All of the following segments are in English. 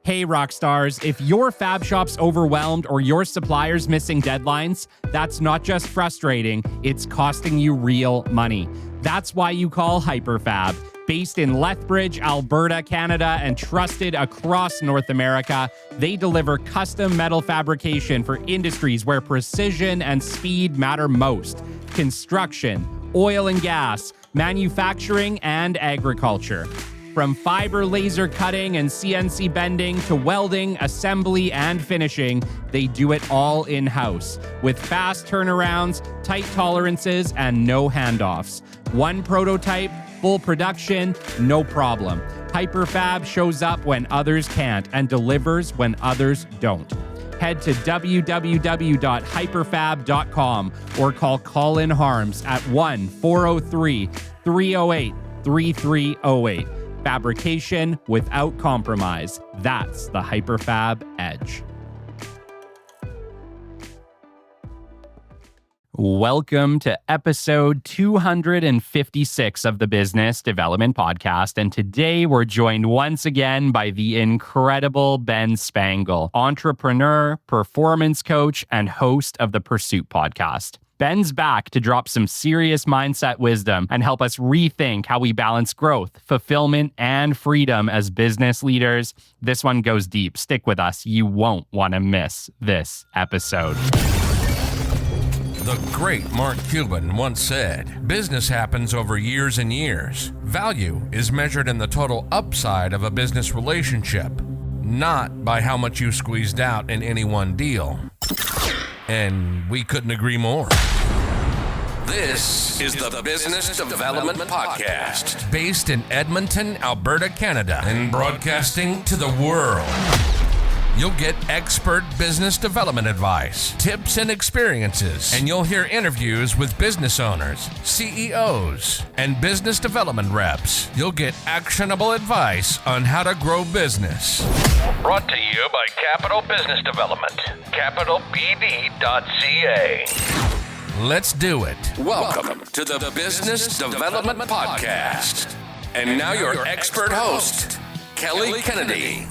Hey, rock stars, if your fab shop's overwhelmed or your supplier's missing deadlines, that's not just frustrating, it's costing you real money. That's why you call HyperFab. Based in Lethbridge, Alberta, Canada, and trusted across North America, they deliver custom metal fabrication for industries where precision and speed matter most. Construction, oil and gas, manufacturing, and agriculture. From fiber laser cutting and CNC bending to welding, assembly, and finishing, they do it all in-house with fast turnarounds, tight tolerances, and no handoffs. One prototype, full production, no problem. HyperFab shows up when others can't and delivers when others don't. Head to www.hyperfab.com or call Colin Harms at 1-403-308-3308. Fabrication without compromise. That's the HyperFab edge. Welcome to episode 256 of the Business Development Podcast. And today we're joined once again by the incredible Ben Spangl, entrepreneur, performance coach, and host of the Pursuit podcast. Ben's back to drop some serious mindset wisdom and help us rethink how we balance growth, fulfillment, and freedom as business leaders. This one goes deep. Stick with us. You won't want to miss this episode. The great Mark Cuban once said, "Business happens over years and years. Value is measured in the total upside of a business relationship, not by how much you squeezed out in any one deal." And we couldn't agree more. This is the Business Development Podcast, based in Edmonton, Alberta, Canada, and broadcasting to the world. You'll get expert business development advice, tips and experiences, and you'll hear interviews with business owners, CEOs, and business development reps. You'll get actionable advice on how to grow business. Brought to you by Capital Business Development, capitalbd.ca. Let's do it. Welcome to the Business Development Podcast. And now your expert host, Kelly Kennedy.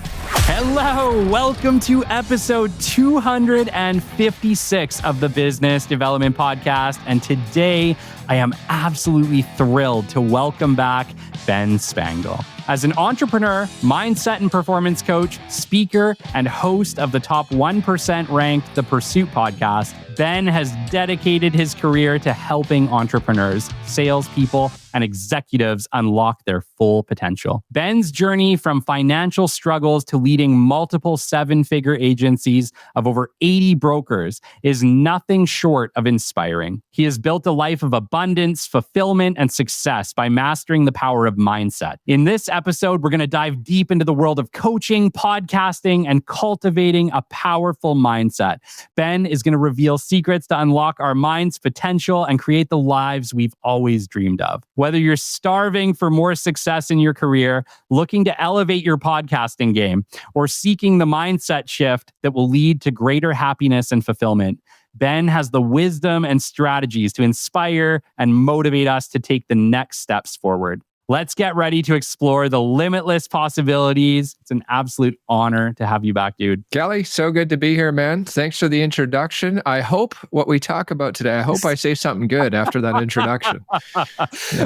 Hello, welcome to episode 256 of the Business Development Podcast. And today I am absolutely thrilled to welcome back Ben Spangl. As an entrepreneur, mindset and performance coach, speaker, and host of the top 1% ranked The Pursuit podcast, Ben has dedicated his career to helping entrepreneurs, salespeople, and executives unlock their full potential. Ben's journey from financial struggles to leading multiple seven-figure agencies of over 80 brokers is nothing short of inspiring. He has built a life of abundance, fulfillment, and success by mastering the power of mindset. In this episode, we're going to dive deep into the world of coaching, podcasting, and cultivating a powerful mindset. Ben is going to reveal secrets to unlock our mind's potential and create the lives we've always dreamed of. Whether you're starving for more success in your career, looking to elevate your podcasting game, or seeking the mindset shift that will lead to greater happiness and fulfillment, Ben has the wisdom and strategies to inspire and motivate us to take the next steps forward. Let's get ready to explore the limitless possibilities. It's an absolute honor to have you back, dude. Kelly, so good to be here, man. Thanks for the introduction. I hope what we talk about today, I hope I say something good after that introduction.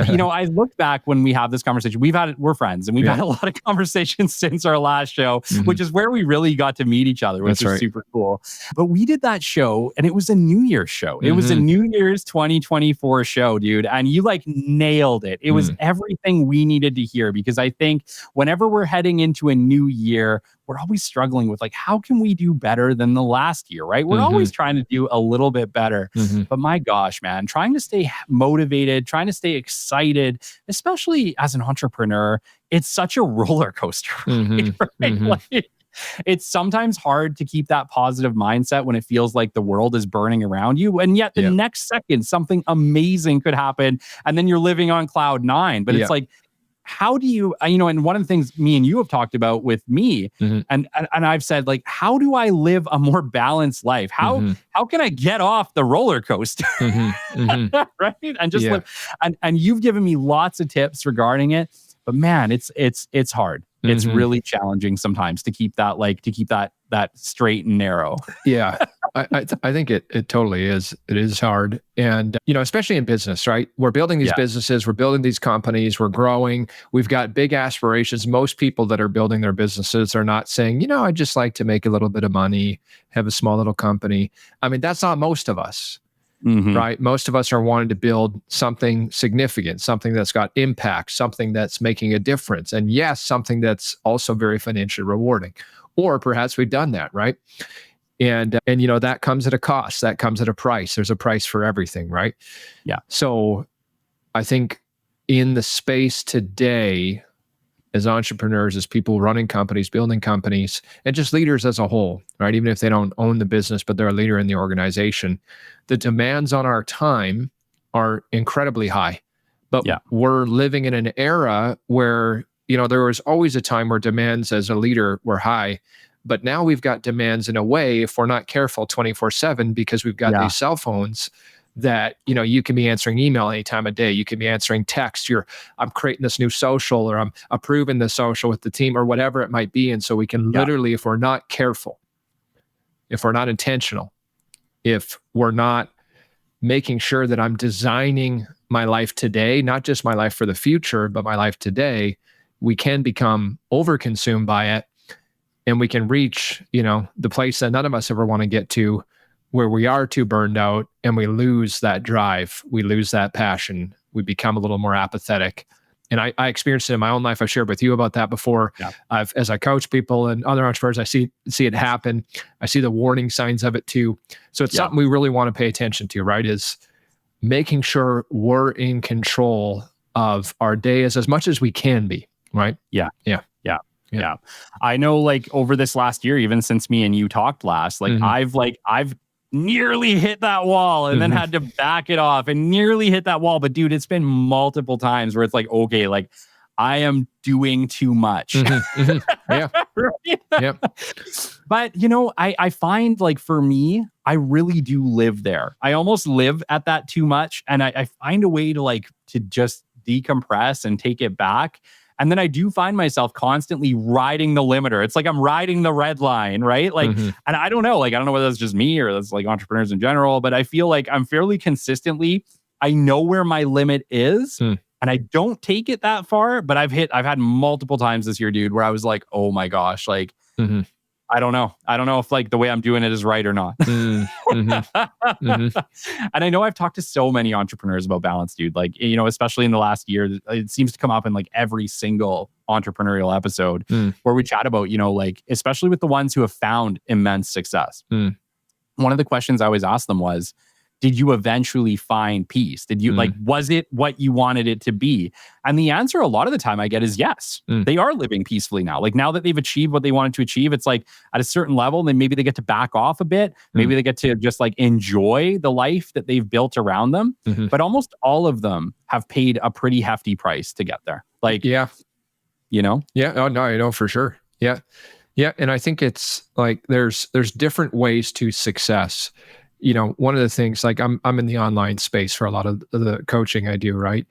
You know, I look back when we have this conversation, we're friends and we've had a lot of conversations since our last show, which is where we really got to meet each other, which is super cool. But we did that show and it was a New Year's show. It was a New Year's 2024 show, dude. And you like nailed it. It was everything we needed to hear, because I think whenever we're heading into a new year, we're always struggling with like, how can we do better than the last year, right? We're always trying to do a little bit better. But my gosh, man, trying to stay motivated, trying to stay excited, especially as an entrepreneur, it's such a roller coaster, right? Like, it's sometimes hard to keep that positive mindset when it feels like the world is burning around you. And yet the next second, something amazing could happen. And then you're living on cloud nine. But it's like, how do you, and one of the things me and you have talked about with me, and I've said, like, how do I live a more balanced life? How can I get off the roller coaster? Right? And just live. And you've given me lots of tips regarding it. But man, it's hard. It's really challenging sometimes to keep that straight and narrow. Yeah, I think it totally is. It is hard. And, especially in business, right? We're building these businesses, we're building these companies, we're growing, we've got big aspirations. Most people that are building their businesses are not saying, I'd just like to make a little bit of money, have a small little company. I mean, that's not most of us, right? Most of us are wanting to build something significant, something that's got impact, something that's making a difference. And yes, something that's also very financially rewarding. Or perhaps we've done that, right? And that comes at a cost. That comes at a price. There's a price for everything, right? Yeah. So I think in the space today, as entrepreneurs, as people running companies, building companies, and just leaders as a whole, right? Even if they don't own the business, but they're a leader in the organization, the demands on our time are incredibly high. But we're living in an era where there was always a time where demands as a leader were high, but now we've got demands in a way, if we're not careful, 24/7, because we've got these cell phones that, you can be answering email any time of day. You can be answering text. I'm creating this new social, or I'm approving the social with the team, or whatever it might be. And so we can literally, if we're not careful, if we're not intentional, if we're not making sure that I'm designing my life today, not just my life for the future, but my life today, we can become overconsumed by it, and we can reach, the place that none of us ever want to get to, where we are too burned out and we lose that drive, we lose that passion, we become a little more apathetic. And I experienced it in my own life. I've shared with you about that before. Yeah. As I coach people and other entrepreneurs, I see it happen. I see the warning signs of it too. So it's something we really want to pay attention to, right? Is making sure we're in control of our day as much as we can be. Right. Yeah. I know, over this last year, even since me and you talked last, I've nearly hit that wall and then had to back it off and nearly hit that wall. But dude, it's been multiple times where it's okay, I am doing too much. Yeah. Right? Yep. But I find for me, I really do live there. I almost live at that too much. And I find a way to just decompress and take it back. And then I do find myself constantly riding the limiter. It's like I'm riding the red line, right? And I don't know, I don't know whether that's just me or that's entrepreneurs in general, but I feel like I'm fairly consistently, I know where my limit is and I don't take it that far, but I've had multiple times this year, dude, where I was oh my gosh, I don't know if the way I'm doing it is right or not. And I know I've talked to so many entrepreneurs about balance, dude. Especially in the last year, it seems to come up in every single entrepreneurial episode where we chat about, especially with the ones who have found immense success. One of the questions I always asked them was, did you eventually find peace? Did you was it what you wanted it to be? And the answer a lot of the time I get is yes. They are living peacefully now. Now that they've achieved what they wanted to achieve, it's at a certain level, then maybe they get to back off a bit. Maybe they get to just enjoy the life that they've built around them. But almost all of them have paid a pretty hefty price to get there. Yeah. Oh, no, I know for sure. Yeah. Yeah. And I think it's there's different ways to success. One of the things, I'm in the online space for a lot of the coaching I do, right?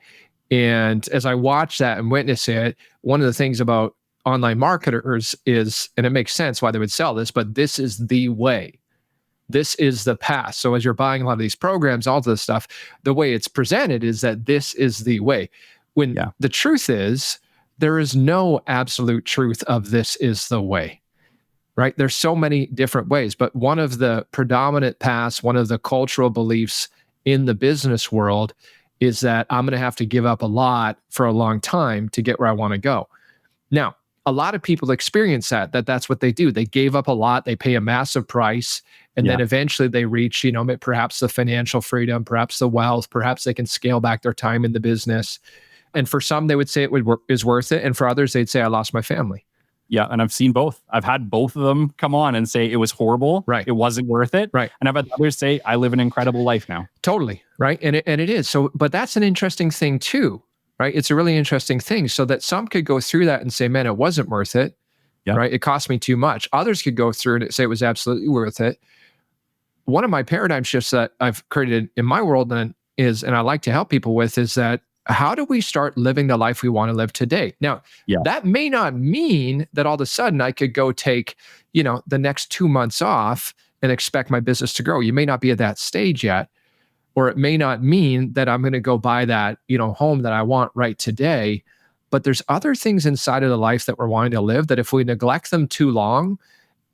And as I watch that and witness it, one of the things about online marketers is, and it makes sense why they would sell this, but this is the way. This is the path. So as you're buying a lot of these programs, all this stuff, the way it's presented is that this is the way. When the truth is, there is no absolute truth of this is the way. Right? There's so many different ways, but one of the predominant paths, one of the cultural beliefs in the business world is that I'm going to have to give up a lot for a long time to get where I want to go. Now, a lot of people experience that's what they do. They gave up a lot, they pay a massive price, and then eventually they reach, perhaps the financial freedom, perhaps the wealth, perhaps they can scale back their time in the business. And for some, they would say is worth it. And for others, they'd say, I lost my family. Yeah, and I've seen both. I've had both of them come on and say it was horrible. Right. It wasn't worth it. Right. And I've had others say, I live an incredible life now. Totally. Right. And it is. So, but that's an interesting thing too, right? It's a really interesting thing. So that some could go through that and say, man, it wasn't worth it. Yeah. Right. It cost me too much. Others could go through and say it was absolutely worth it. One of my paradigm shifts that I've created in my world and I like to help people with is that how do we start living the life we want to live today? Now, Yeah. that may not mean that all of a sudden I could go take, the next 2 months off and expect my business to grow. You may not be at that stage yet, or it may not mean that I'm going to go buy that, home that I want right today. But there's other things inside of the life that we're wanting to live that if we neglect them too long,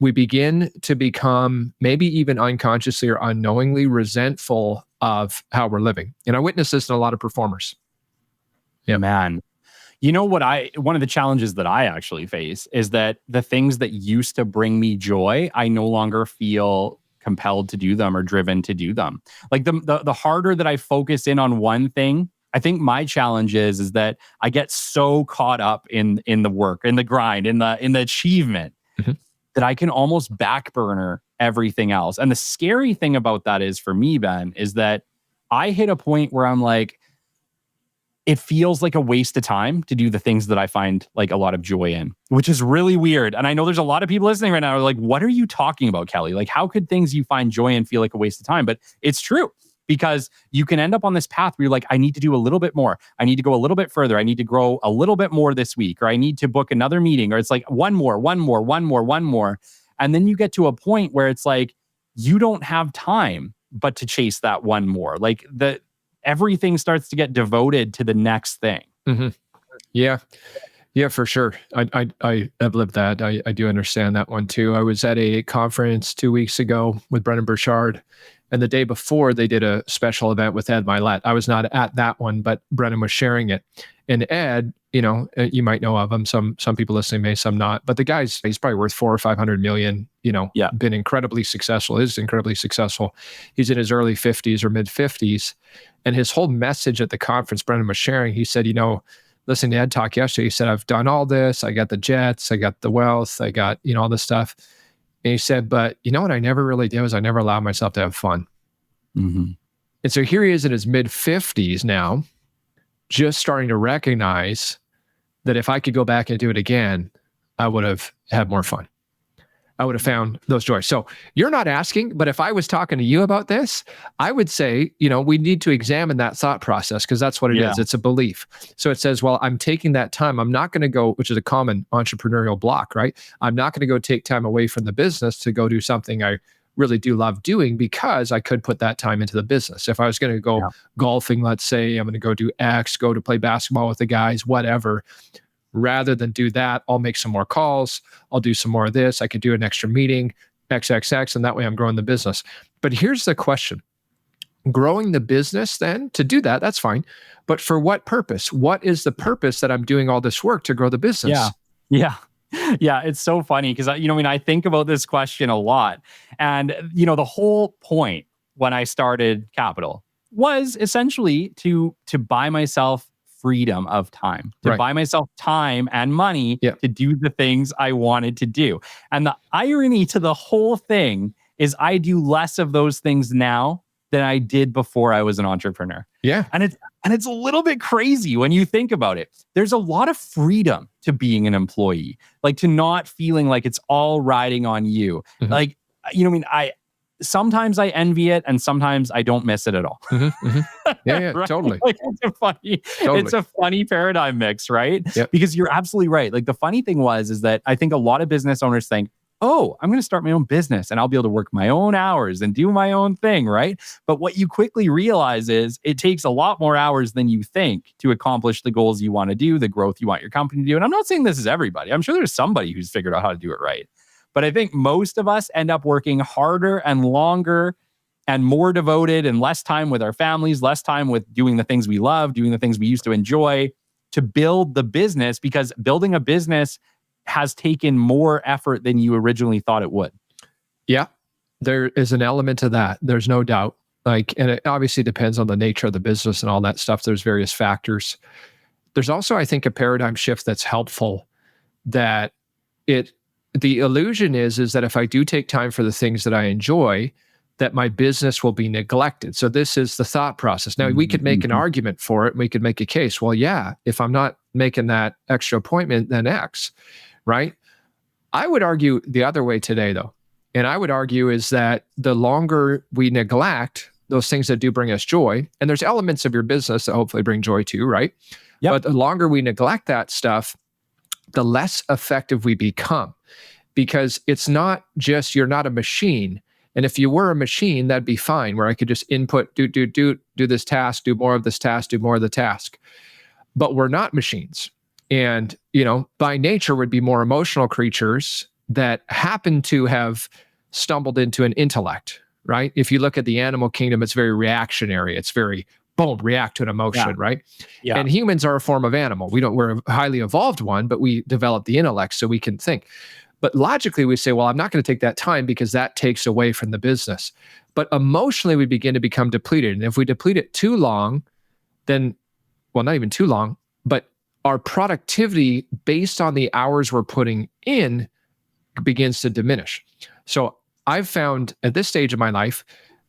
we begin to become maybe even unconsciously or unknowingly resentful of how we're living. And I witness this in a lot of performers. Yeah, man. One of the challenges that I actually face is that the things that used to bring me joy, I no longer feel compelled to do them or driven to do them. Like the harder that I focus in on one thing, I think my challenge is that I get so caught up in the work, in the grind, in the achievement, that I can almost back burner everything else. And the scary thing about that is for me, Ben, is that I hit a point where I'm like, it feels like a waste of time to do the things that I find like a lot of joy in, which is really weird. And I know there's a lot of people listening right now who are like, what are you talking about, Kelly? Like, how could things you find joy in feel like a waste of time? But it's true, because you can end up on this path where you're like, I need to do a little bit more. I need to go a little bit further. I need to grow a little bit more this week, or I need to book another meeting, or it's like one more. And then you get to a point where it's like, you don't have time but to chase that one more. Like everything starts to get devoted to the next thing. Mm-hmm. Yeah, for sure. I have lived that. I do understand that one too. I was at a conference 2 weeks ago with Brendan Burchard, and the day before they did a special event with Ed Milet. I was not at that one, but Brendan was sharing it. And Ed, you might know of him. Some people listening may, some not. But the he's probably worth 400 or 500 million. Been incredibly successful. Is incredibly successful. He's in his early 50s or mid 50s. And his whole message at the conference, Brendan was sharing, he said, listening to Ed talk yesterday, he said, I've done all this. I got the jets, I got the wealth, I got, all this stuff. And he said, but what I never really did was I never allowed myself to have fun. Mm-hmm. And so here he is in his mid 50s now, just starting to recognize that if I could go back and do it again, I would have had more fun. I would have found those joys. So you're not asking, but if I was talking to you about this, I would say, we need to examine that thought process, because that's what it is. It's a belief. So it says, well, I'm taking that time. I'm not going to go, which is a common entrepreneurial block, right? I'm not going to go take time away from the business to go do something I really do love doing, because I could put that time into the business. If I was going to go golfing, let's say, I'm going to go do X, go to play basketball with the guys, whatever. Rather than do that, I'll make some more calls. I'll do some more of this. I could do an extra meeting, XXX, and that way I'm growing the business. But here's the question. Growing the business then, to do that, that's fine. But for what purpose? What is the purpose that I'm doing all this work to grow the business? Yeah. It's so funny because, I think about this question a lot. And, the whole point when I started Capital was essentially to buy myself freedom of time, to buy myself time and money to do the things I wanted to do. And the irony to the whole thing is I do less of those things now than I did before I was an entrepreneur. Yeah. And it's a little bit crazy when you think about it. There's a lot of freedom to being an employee, like to not feeling like it's all riding on you. Mm-hmm. Like, sometimes I envy it and sometimes I don't miss it at all. Mm-hmm, mm-hmm. Yeah, right? Totally. Like it's a funny paradigm mix, right? Yep. Because you're absolutely right. Like the funny thing is that I think a lot of business owners think, oh, I'm going to start my own business and I'll be able to work my own hours and do my own thing, right? But what you quickly realize is it takes a lot more hours than you think to accomplish the goals you want to do, the growth you want your company to do. And I'm not saying this is everybody. I'm sure there's somebody who's figured out how to do it right. But I think most of us end up working harder and longer and more devoted and less time with our families, less time with doing the things we love, doing the things we used to enjoy to build the business, because building a business has taken more effort than you originally thought it would. Yeah, there is an element to that. There's no doubt. And it obviously depends on the nature of the business and all that stuff. There's various factors. There's also, I think, a paradigm shift that's helpful, that the illusion is that if I do take time for the things that I enjoy, that my business will be neglected. So this is the thought process. Now, we could make an argument for it, and we could make a case. Well, yeah, if I'm not making that extra appointment, then X, right? I would argue the other way today, though. And I would argue is that the longer we neglect, those things that do bring us joy. And there's elements of your business that hopefully bring joy too, right? Yep. But the longer we neglect that stuff, the less effective we become, because it's not just, you're not a machine. And if you were a machine, that'd be fine, where I could just input, do this task, do more of this task, do more of the task. But we're not machines. And, by nature, would be more emotional creatures that happen to have stumbled into an intellect, right? If you look at the animal kingdom, it's very reactionary. It's very, boom, react to an emotion, right? Yeah. And humans are a form of animal. We're a highly evolved one, but we develop the intellect so we can think. But logically, we say, well, I'm not going to take that time because that takes away from the business. But emotionally, we begin to become depleted. And if we deplete it too long, then, well, not even too long, but our productivity based on the hours we're putting in begins to diminish. So I've found at this stage of my life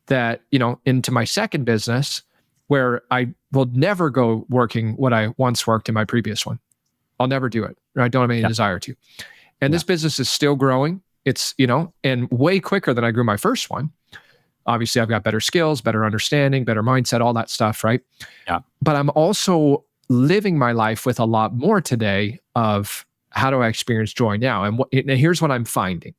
that, into my second business, where I will never go working what I once worked in my previous one. I'll never do it. I don't have any desire to. And this business is still growing. It's, and way quicker than I grew my first one. Obviously, I've got better skills, better understanding, better mindset, all that stuff, right? Yeah. But I'm also living my life with a lot more today of how do I experience joy now? And here's what I'm finding.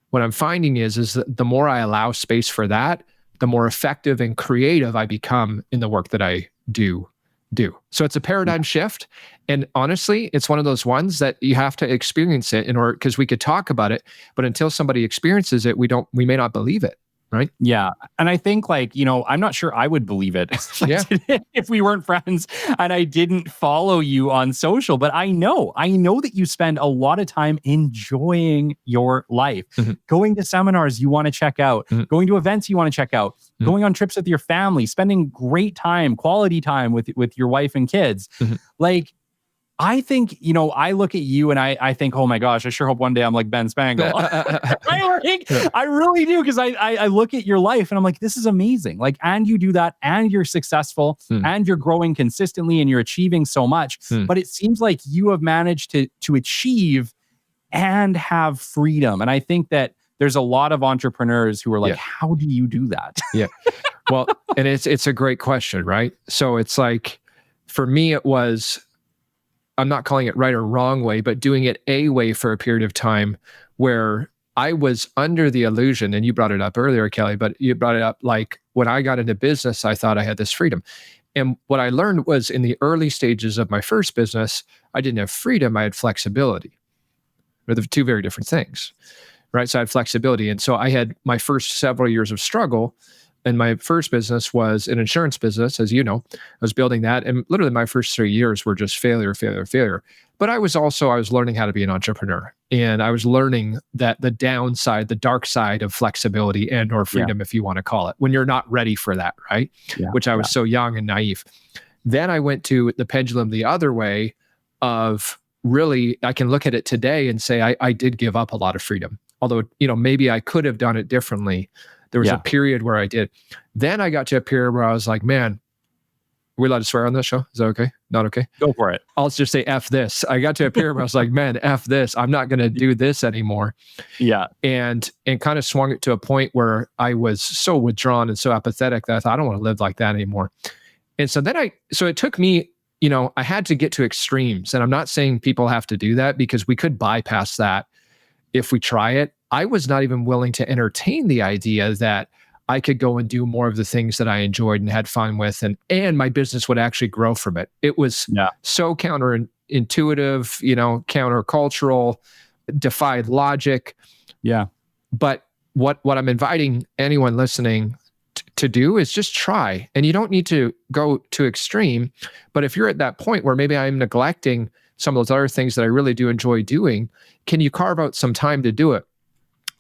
What I'm finding is that the more I allow space for that, the more effective and creative I become in the work that I do. So it's a paradigm shift. And honestly, it's one of those ones that you have to experience it in order, because we could talk about it, but until somebody experiences it, we may not believe it. Right. Yeah. And I think I'm not sure I would believe it if we weren't friends and I didn't follow you on social, but I know that you spend a lot of time enjoying your life, going to seminars you want to check out, going to events you want to check out, going on trips with your family, spending great time, quality time with your wife and kids. I think, I look at you and I think, oh my gosh, I sure hope one day I'm like Ben Spangl. I really do, because I look at your life and I'm like, this is amazing. And you do that, and you're successful, and you're growing consistently, and you're achieving so much. But it seems like you have managed to achieve and have freedom. And I think that there's a lot of entrepreneurs who are like, how do you do that? Yeah. Well, and it's a great question, right? So it's like, for me, it was, I'm not calling it right or wrong way, but doing it a way for a period of time where I was under the illusion, and you brought it up earlier, Kelly, but you brought it up like when I got into business, I thought I had this freedom. And what I learned was in the early stages of my first business, I didn't have freedom, I had flexibility. They're the two very different things, right? So I had flexibility. And so I had my first several years of struggle. And my first business was an insurance business, as you know. I was building that. And literally my first 3 years were just failure. But I was learning how to be an entrepreneur. And I was learning that the downside, the dark side of flexibility and or freedom, if you want to call it, when you're not ready for that, right? Which I was so young and naive. Then I went to the pendulum the other way of really, I can look at it today and say, I did give up a lot of freedom. Although, maybe I could have done it differently. There was a period where I did. Then I got to a period where I was like, man, are we allowed to swear on this show? Is that okay? Not okay? Go for it. I'll just say F this. I got to a period where I was like, man, F this. I'm not going to do this anymore. Yeah. And kind of swung it to a point where I was so withdrawn and so apathetic that I thought, I don't want to live like that anymore. And so then so it took me, I had to get to extremes. And I'm not saying people have to do that, because we could bypass that if we try it. I was not even willing to entertain the idea that I could go and do more of the things that I enjoyed and had fun with, and my business would actually grow from it. It was so counterintuitive, countercultural, defied logic. Yeah. But what I'm inviting anyone listening to do is just try. And you don't need to go to extreme. But if you're at that point where maybe I'm neglecting some of those other things that I really do enjoy doing, can you carve out some time to do it?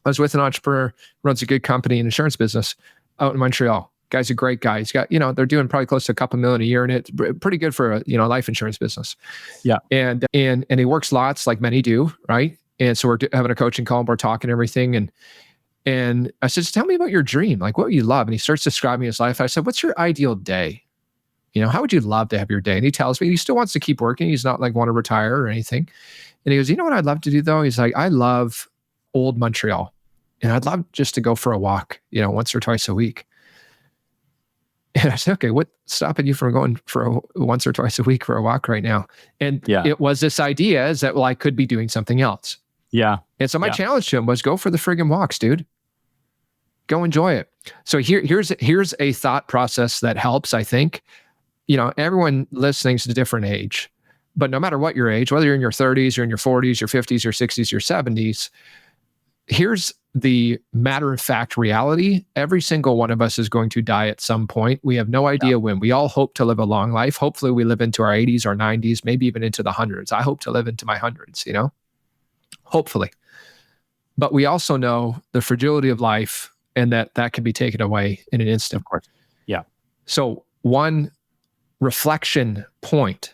I was with an entrepreneur, runs a good company in insurance business out in Montreal. Guy's a great guy. He's got, they're doing probably close to $2 million a year, and it's pretty good for a, life insurance business. Yeah. And he works lots, like many do, right? And so we're having a coaching call, and we're talking everything. And I said, tell me about your dream. Like, what you love? And he starts describing his life. I said, what's your ideal day? How would you love to have your day? And he tells me he still wants to keep working. He's not like want to retire or anything. And he goes, you know what I'd love to do though? He's like, I love old Montreal, and I'd love just to go for a walk, once or twice a week. And I said, okay, what's stopping you from going for once or twice a week for a walk right now? And it was this idea is that, well, I could be doing something else. Yeah. And so my challenge to him was go for the friggin' walks, dude. Go enjoy it. So here's a thought process that helps, I think. Everyone listening is a different age, but no matter what your age, whether you're in your 30s, you're in your 40s, your 50s, your 60s, your 70s, here's the matter of fact reality. Every single one of us is going to die at some point. We have no idea when. We all hope to live a long life. Hopefully we live into our 80s or 90s, maybe even into the hundreds. I hope to live into my hundreds, hopefully. But we also know the fragility of life and that can be taken away in an instant. Of course. Yeah. So one reflection point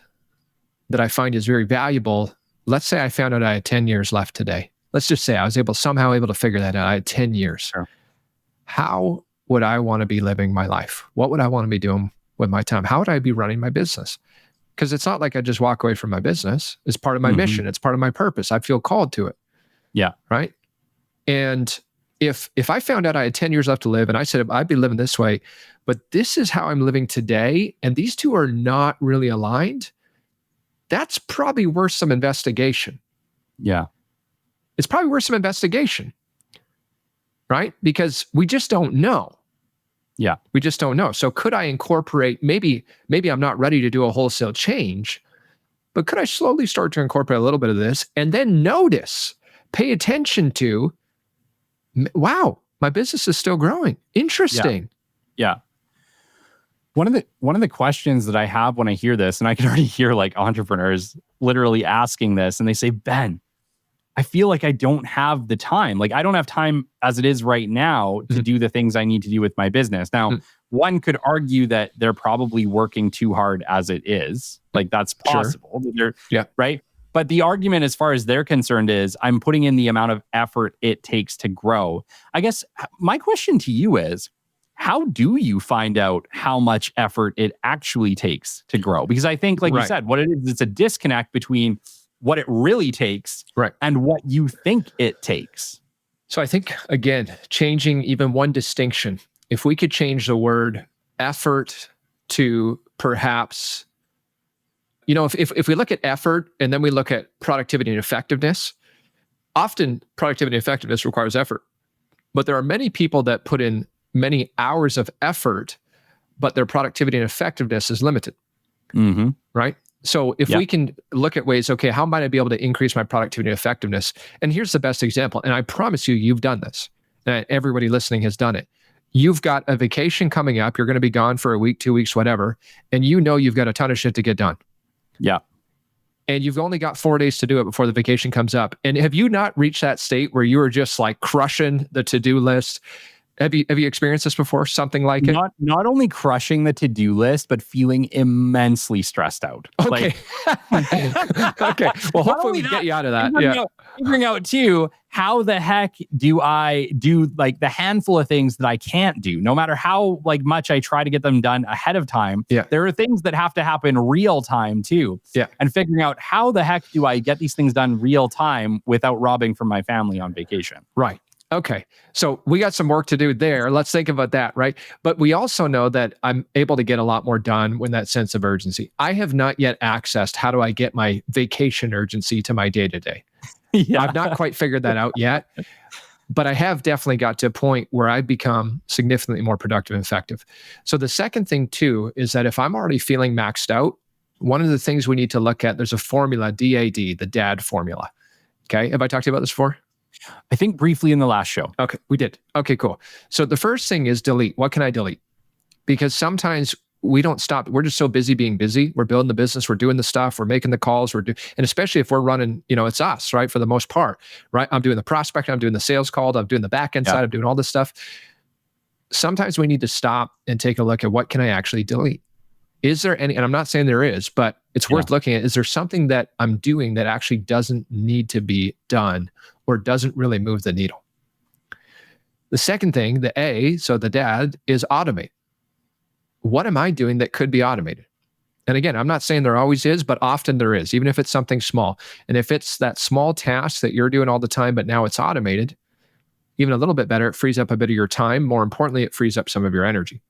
that I find is very valuable. Let's say I found out I had 10 years left today. Let's just say I was somehow able to figure that out. I had 10 years. Sure. How would I want to be living my life? What would I want to be doing with my time? How would I be running my business? Because it's not like I just walk away from my business. It's part of my mission. It's part of my purpose. I feel called to it. Yeah. Right. And if I found out I had 10 years left to live and I said, I'd be living this way, but this is how I'm living today, and these two are not really aligned, that's probably worth some investigation. Yeah. It's probably worth some investigation, right? Because we just don't know. Yeah. We just don't know. So could I incorporate, maybe I'm not ready to do a wholesale change, but could I slowly start to incorporate a little bit of this and then pay attention to, wow, my business is still growing. Interesting. Yeah. One of the questions that I have when I hear this, and I can already hear like entrepreneurs literally asking this, and they say, Ben, I feel like I don't have the time. Like I don't have time as it is right now to do the things I need to do with my business. Now, one could argue that they're probably working too hard as it is. Like that's possible. Sure. Right. But the argument as far as they're concerned is I'm putting in the amount of effort it takes to grow. I guess my question to you is, how do you find out how much effort it actually takes to grow? Because I think, like you said, what it is, it's a disconnect between what it really takes and what you think it takes. So I think, again, changing even one distinction, if we could change the word effort to perhaps, if we look at effort and then we look at productivity and effectiveness, often productivity and effectiveness requires effort. But there are many people that put in many hours of effort, but their productivity and effectiveness is limited. Right? So if we can look at ways, okay, how might I be able to increase my productivity and effectiveness? And here's the best example. And I promise you've done this. And everybody listening has done it. You've got a vacation coming up. You're going to be gone for a week, 2 weeks, whatever. And you've got a ton of shit to get done. Yeah. And you've only got 4 days to do it before the vacation comes up. And have you not reached that state where you are just like crushing the to-do list? Have you experienced this before? Something like it? Not only crushing the to-do list, but feeling immensely stressed out. Okay. Okay. Well, hopefully we get you out of that. Figuring out too, how the heck do I do like the handful of things that I can't do? No matter how like much I try to get them done ahead of time, there are things that have to happen real time too. Yeah. And figuring out how the heck do I get these things done real time without robbing from my family on vacation? Right. Okay. So we got some work to do there. Let's think about that, right? But we also know that I'm able to get a lot more done when that sense of urgency. I have not yet accessed how do I get my vacation urgency to my day-to-day. I've not quite figured that out yet, but I have definitely got to a point where I've become significantly more productive and effective. So the second thing too is that if I'm already feeling maxed out, one of the things we need to look at, there's a formula, DAD, the DAD formula. Okay. Have I talked to you about this before? I think briefly in the last show. Okay, we did. Okay, cool. So the first thing is delete. What can I delete? Because sometimes we don't stop. We're just so busy being busy. We're building the business. We're doing the stuff. We're making the calls. And especially if we're running, it's us, right? For the most part, right? I'm doing the prospect. I'm doing the sales call. I'm doing the back end side. I'm doing all this stuff. Sometimes we need to stop and take a look at what can I actually delete? Is there any, and I'm not saying there is, but it's worth looking at. Is there something that I'm doing that actually doesn't need to be done or doesn't really move the needle? The second thing, the A, so the DAD, is automate. What am I doing that could be automated? And again, I'm not saying there always is, but often there is, even if it's something small. And if it's that small task that you're doing all the time, but now it's automated, even a little bit better, it frees up a bit of your time. More importantly, it frees up some of your energy.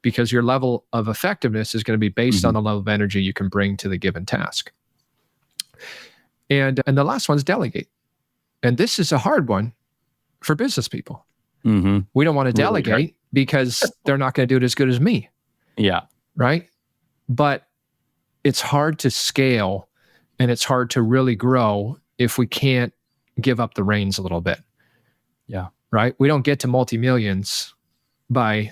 because your level of effectiveness is going to be based on the level of energy you can bring to the given task. And the last one is delegate. And this is a hard one for business people. We don't want to delegate because they're not going to do it as good as me. Yeah. Right? But it's hard to scale and it's hard to really grow if we can't give up the reins a little bit. Yeah. Right? We don't get to multi-millions by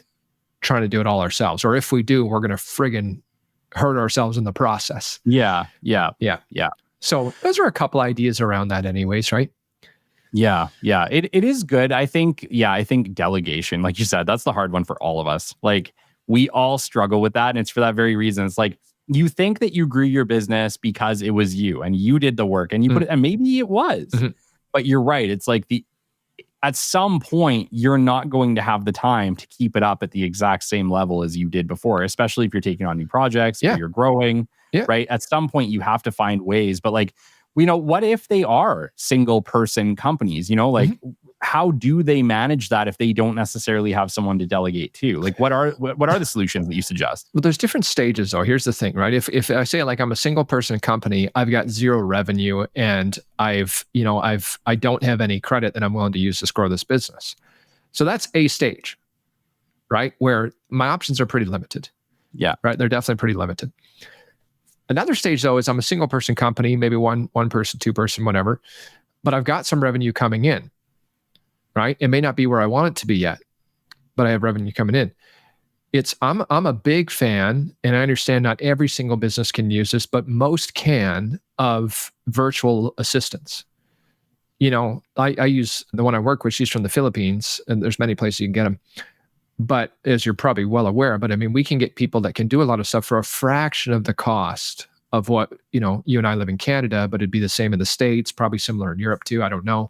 trying to do it all ourselves. Or if we do, we're going to friggin' hurt ourselves in the process. Yeah. So those are a couple ideas around that anyways, right? Yeah. It is good. I think delegation, like you said, that's the hard one for all of us. Like we all struggle with that. And it's for that very reason. It's like, you think that you grew your business because it was you and you did the work and you put it, and maybe it was, but you're right. It's like at some point, you're not going to have the time to keep it up at the exact same level as you did before, especially if you're taking on new projects or you're growing, right? At some point, you have to find ways. But like, what if they are single person companies? Like how do they manage that if they don't necessarily have someone to delegate to? Like, what are the solutions that you suggest? Well, there's different stages though. Here's the thing, right? If I say like I'm a single person company, I've got zero revenue and I don't have any credit that I'm willing to use to grow this business. So that's a stage, right? Where my options are pretty limited. Yeah. Right. They're definitely pretty limited. Another stage though is I'm a single person company, maybe one person, two person, whatever, but I've got some revenue coming in. Right? It may not be where I want it to be yet, but I have revenue coming in. I'm a big fan, and I understand not every single business can use this, but most can, of virtual assistants. I use the one I work with, she's from the Philippines, and there's many places you can get them. But as you're probably well aware, but I mean, we can get people that can do a lot of stuff for a fraction of the cost of what, you and I live in Canada, but it'd be the same in the States, probably similar in Europe too. I don't know.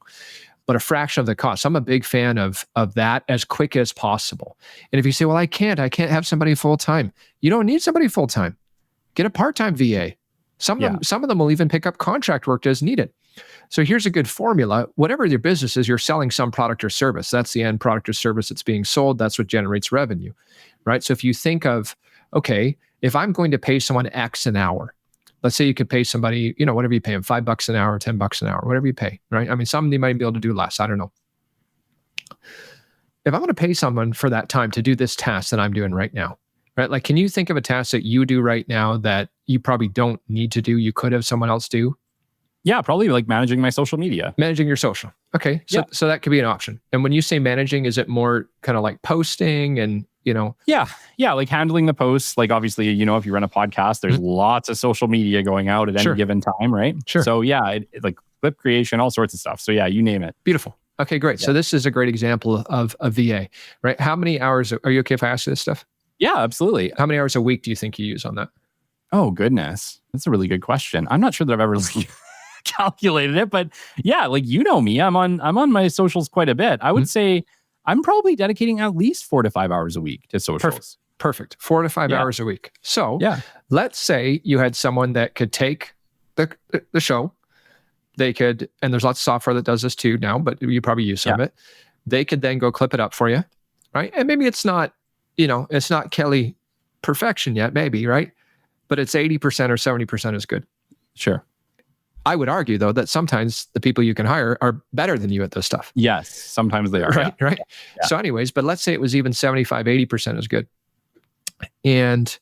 But a fraction of the cost. I'm a big fan of that as quick as possible. And if you say, well, I can't have somebody full time. You don't need somebody full time. Get a part-time VA. Some of them will even pick up contract work as needed. So here's a good formula. Whatever your business is, you're selling some product or service. That's the end product or service that's being sold. That's what generates revenue, right? So if you think of, okay, if I'm going to pay someone X an hour, let's say you could pay somebody, whatever you pay them, $5 an hour, $10 an hour, whatever you pay, right? I mean, some they might be able to do less. I don't know. If I'm going to pay someone for that time to do this task that I'm doing right now, right? Like, can you think of a task that you do right now that you probably don't need to do, you could have someone else do? Yeah, probably like managing my social media. Managing your social. Okay. So that could be an option. And when you say managing, is it more kind of like posting and, Yeah, like handling the posts. Like obviously, if you run a podcast, there's lots of social media going out at any given time, right? Sure. So yeah, like clip creation, all sorts of stuff. So yeah, you name it. Beautiful. Okay, great. Yeah. So this is a great example of a VA, right? How many hours, are you okay if I ask you this stuff? Yeah, absolutely. How many hours a week do you think you use on that? Oh, goodness. That's a really good question. I'm not sure that I've ever calculated it, but yeah, like me, I'm on my socials quite a bit. I would say I'm probably dedicating at least 4 to 5 hours a week to socials. Perfect. 4 to 5 hours a week. So let's say you had someone that could take the show. They could, and there's lots of software that does this too now, but you probably use some of it. They could then go clip it up for you, right? And maybe it's not, it's not Kelly perfection yet, maybe, right? But it's 80% or 70% is good. Sure. I would argue, though, that sometimes the people you can hire are better than you at this stuff. Yes, sometimes they are. Right. Yeah. So anyways, but let's say it was even 75, 80% is good. And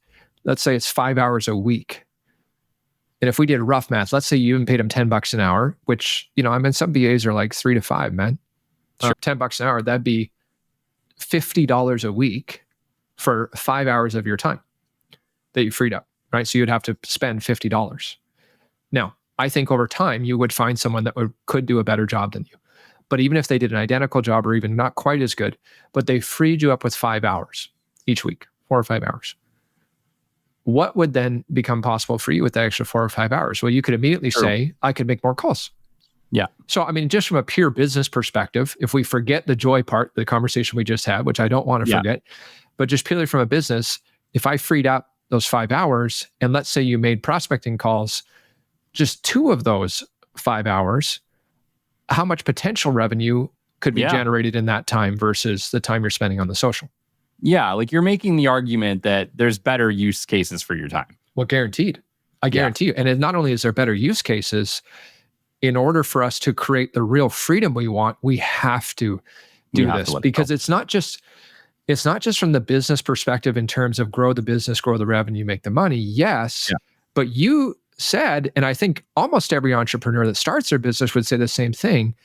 let's say it's 5 hours a week. And if we did rough math, let's say you even paid them $10 an hour, which, some VAs are like 3 to 5, man. Sure. $10 an hour, that'd be $50 a week for 5 hours of your time that you freed up, right? So you'd have to spend $50. Now, I think over time, you would find someone that could do a better job than you. But even if they did an identical job or even not quite as good, but they freed you up with 5 hours each week, 4 or 5 hours, what would then become possible for you with the extra 4 or 5 hours? Well, you could immediately say, I could make more calls. Yeah. So, I mean, just from a pure business perspective, if we forget the joy part, the conversation we just had, which I don't want to forget, but just purely from a business, if I freed up those 5 hours, and let's say you made prospecting calls, just 2 of those 5 hours, how much potential revenue could be generated in that time versus the time you're spending on the social? Yeah, like you're making the argument that there's better use cases for your time. Well, guaranteed. I guarantee you. And not only is there better use cases, in order for us to create the real freedom we want, we have to do this, because it's not just from the business perspective in terms of grow the business, grow the revenue, make the money. Yes. Yeah. But you said, and I think almost every entrepreneur that starts their business would say the same thing.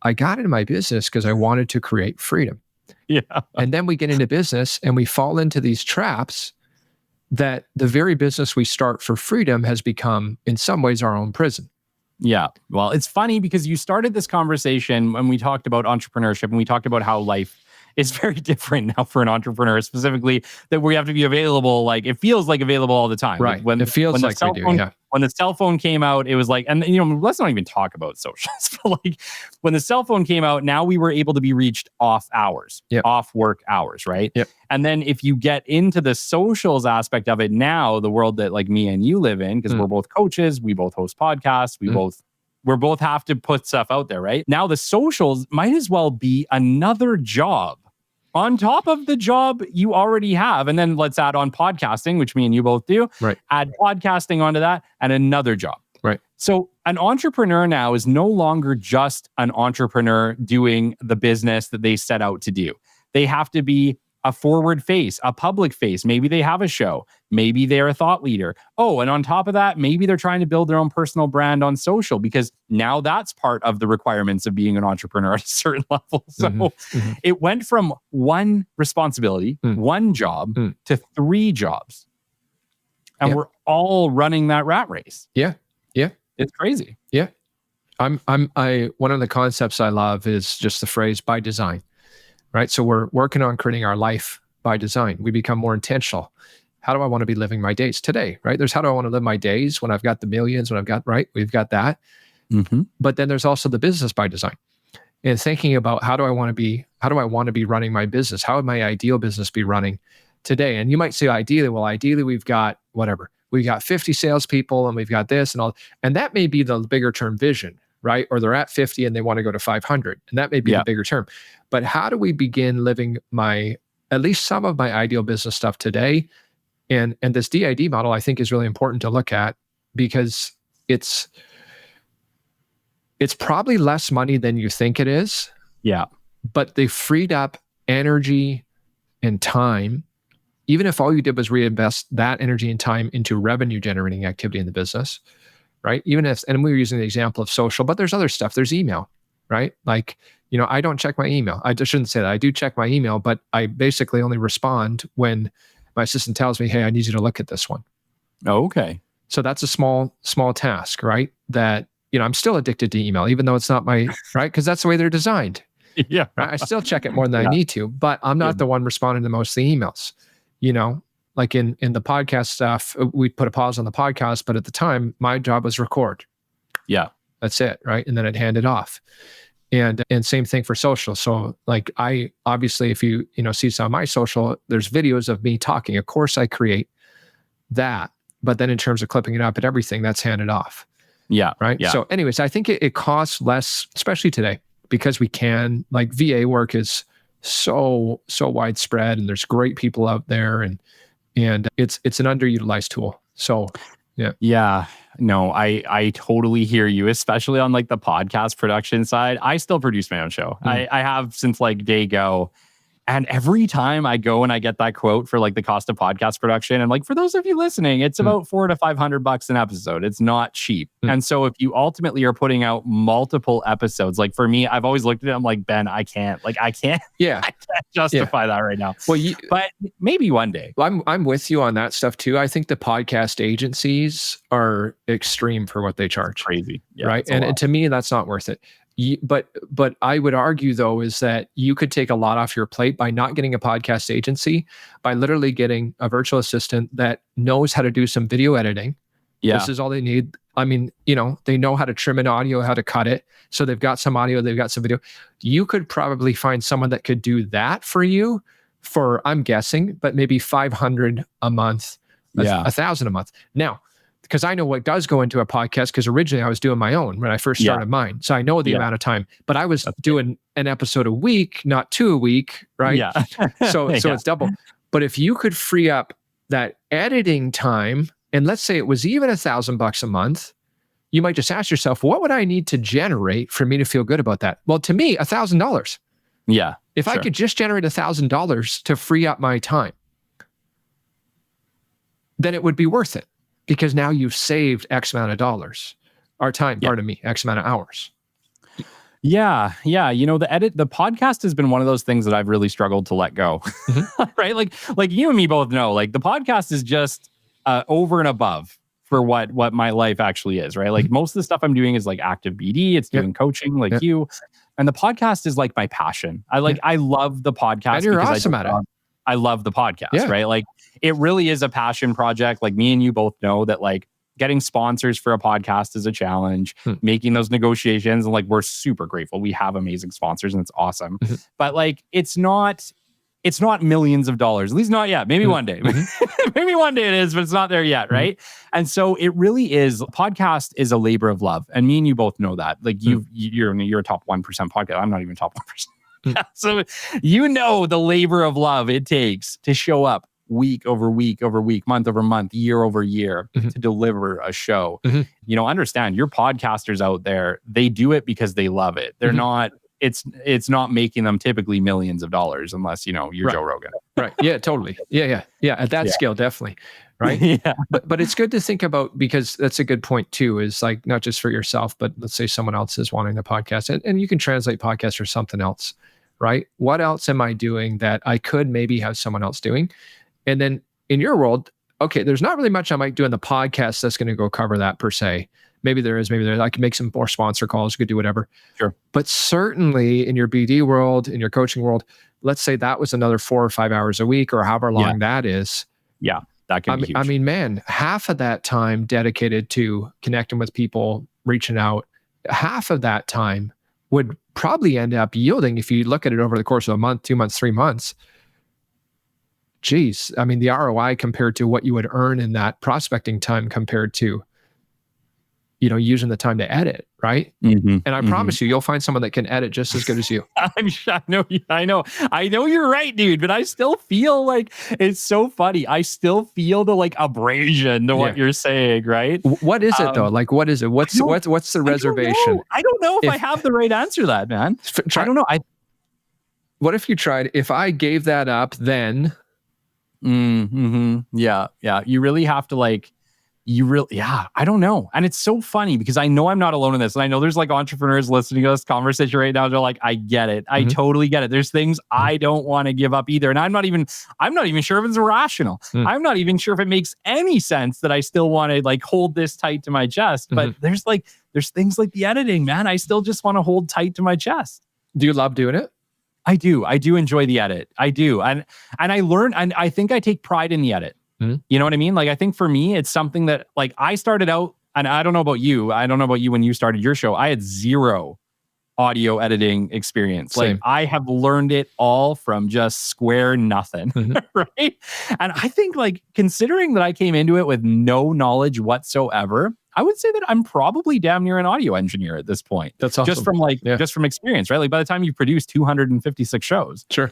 I got into my business because I wanted to create freedom. Yeah. And then we get into business and we fall into these traps that the very business we start for freedom has become, in some ways, our own prison. Yeah. Well, it's funny because you started this conversation when we talked about entrepreneurship, and we talked about how life is very different now for an entrepreneur, specifically that we have to be available. Like it feels like available all the time. Right. Like when it feels like we do. Yeah. When the cell phone came out, it was like, and let's not even talk about socials, but like when the cell phone came out, now we were able to be reached off hours, off work hours, right? Yep. And then if you get into the socials aspect of it now, the world that like me and you live in, because we're both coaches, we both host podcasts, we both have to put stuff out there, right? Now the socials might as well be another job on top of the job you already have. And then let's add on podcasting, which me and you both do. Right. Add podcasting onto that and another job. Right. So an entrepreneur now is no longer just an entrepreneur doing the business that they set out to do. They have to be a forward face, a public face. Maybe they have a show. Maybe they're a thought leader. Oh, and on top of that, maybe they're trying to build their own personal brand on social, because now that's part of the requirements of being an entrepreneur at a certain level. So it went from one responsibility, one job to 3 jobs. And we're all running that rat race. Yeah. Yeah. It's crazy. Yeah. One of the concepts I love is just the phrase by design. Right. So we're working on creating our life by design. We become more intentional. How do I want to be living my days today? Right. There's how do I want to live my days when I've got the millions, when I've got, right. We've got that. But then there's also the business by design, and thinking about how do I want to be running my business? How would my ideal business be running today? And you might say ideally we've got whatever. We've got 50 salespeople and we've got this and all. And that may be the bigger term vision. Right? Or they're at 50 and they want to go to 500. And that may be the bigger term. But how do we begin living at least some of my ideal business stuff today? And this DID model, I think, is really important to look at, because it's probably less money than you think it is. Yeah. But they freed up energy and time, even if all you did was reinvest that energy and time into revenue generating activity in the business. Right? Even if, and we were using the example of social, but there's other stuff. There's email, right? Like, I don't check my email. I just shouldn't say that. I do check my email, but I basically only respond when my assistant tells me, hey, I need you to look at this one. Oh, okay. So that's a small task, right? That, I'm still addicted to email, even though it's not my, right? Because that's the way they're designed. Yeah. Right? I still check it more than I need to, but I'm not the one responding to most of the emails, Like in the podcast stuff, we put a pause on the podcast, but at the time, my job was record. Yeah. That's it, right? And then I'd hand it off. And same thing for social. So like I, obviously, if you see some of my social, there's videos of me talking. Of course I create that, but then in terms of clipping it up and everything, that's handed off. Yeah. Right? Yeah. So anyways, I think it costs less, especially today, because we can, like VA work is so widespread and there's great people out there, and it's an underutilized tool. So, yeah. Yeah. No, I totally hear you, especially on like the podcast production side. I still produce my own show. I have since like day go. And every time I go and I get that quote for like the cost of podcast production, and like for those of you listening, it's about $400 to $500 an episode. It's not cheap. And so if you ultimately are putting out multiple episodes, like for me, I've always looked at it, I'm like, Ben, I can't justify that right now. Well, but maybe one day. I'm with you on that stuff too. I think the podcast agencies are extreme for what they charge. Crazy. Yeah, right. And to me, that's not worth it. But I would argue, though, is that you could take a lot off your plate by not getting a podcast agency, by literally getting a virtual assistant that knows how to do some video editing. Yeah. This is all they need. I mean, they know how to trim an audio, how to cut it. So they've got some audio, they've got some video. You could probably find someone that could do that for you for, I'm guessing, but maybe $500 a month, $1,000 a month. Now, because I know what does go into a podcast, because originally I was doing my own when I first started mine. So I know the amount of time, but I was doing an episode a week, not 2 a week, right? Yeah. So it's double. But if you could free up that editing time, and let's say it was even $1,000 a month, you might just ask yourself, what would I need to generate for me to feel good about that? Well, to me, $1,000. Yeah. If I could just generate $1,000 to free up my time, then it would be worth it, because now you've saved X amount of dollars, or time, pardon me, X amount of hours. Yeah. You know, the podcast has been one of those things that I've really struggled to let go, right? Like you and me both know, like the podcast is just over and above for what my life actually is, right? Like most of the stuff I'm doing is like active BD, it's doing coaching like you. And the podcast is like my passion. I love the podcast. And you're awesome at it. I love the podcast, right? Like it really is a passion project. Like me and you both know that like getting sponsors for a podcast is a challenge, making those negotiations. And like, we're super grateful. We have amazing sponsors and it's awesome. But like, it's not millions of dollars, at least not yet. Maybe one day, maybe one day it is, but it's not there yet. Right. And so it really is, podcast is a labor of love. And me and you both know that. Like you're a top 1% podcast. I'm not even top 1%. So you know the labor of love it takes to show up week over week over week, month over month, year over year to deliver a show. You know, understand your podcasters out there, they do it because they love it. They're not, it's not making them typically millions of dollars unless, you know, you're Joe Rogan. Right. Yeah, totally. Yeah. At that scale, definitely. Right. But it's good to think about, because that's a good point too, is like not just for yourself, but let's say someone else is wanting the podcast, and you can translate podcast for something else, right? What else am I doing that I could maybe have someone else doing? And then in your world, okay, there's not really much I might do in the podcast that's going to go cover that per se. Maybe there is, I can make some more sponsor calls, you could do whatever. Sure. But certainly in your BD world, in your coaching world, let's say that was another 4 or 5 hours a week, or however long that is. Yeah, that can be huge. I mean, man, half of that time dedicated to connecting with people, reaching out, half of that time would probably end up yielding, if you look at it over the course of a month, 2 months, 3 months, geez, I mean, the ROI compared to what you would earn in that prospecting time compared to, you know, using the time to edit, right? And I promise you'll find someone that can edit just as good as you. I know you're right, dude, but I still feel like it's so funny. I still feel the like abrasion to what you're saying, right? What is it though? Like, what is it? What's the reservation? I don't know if I have the right answer to that, man. I don't know. What if you tried, if I gave that up, then... Yeah. You really have to like, I don't know. And it's so funny because I know I'm not alone in this. And I know there's like entrepreneurs listening to this conversation right now. They're like, I get it. I totally get it. There's things I don't want to give up either. And I'm not even sure if it's rational. I'm not even sure if it makes any sense that I still want to like hold this tight to my chest. But there's things like the editing, man. I still just want to hold tight to my chest. Do you love doing it? I do enjoy the edit. I do. And I learn, and I think I take pride in the edit. You know what I mean? Like, I think for me, it's something that like I started out, and I don't know about you. I don't know about you when you started your show. I had zero audio editing experience. Same. Like I have learned it all from just square nothing. Right. And I think like considering that I came into it with no knowledge whatsoever, I would say that I'm probably damn near an audio engineer at this point. That's awesome. Just from experience, right? Like by the time you produce 256 shows, sure,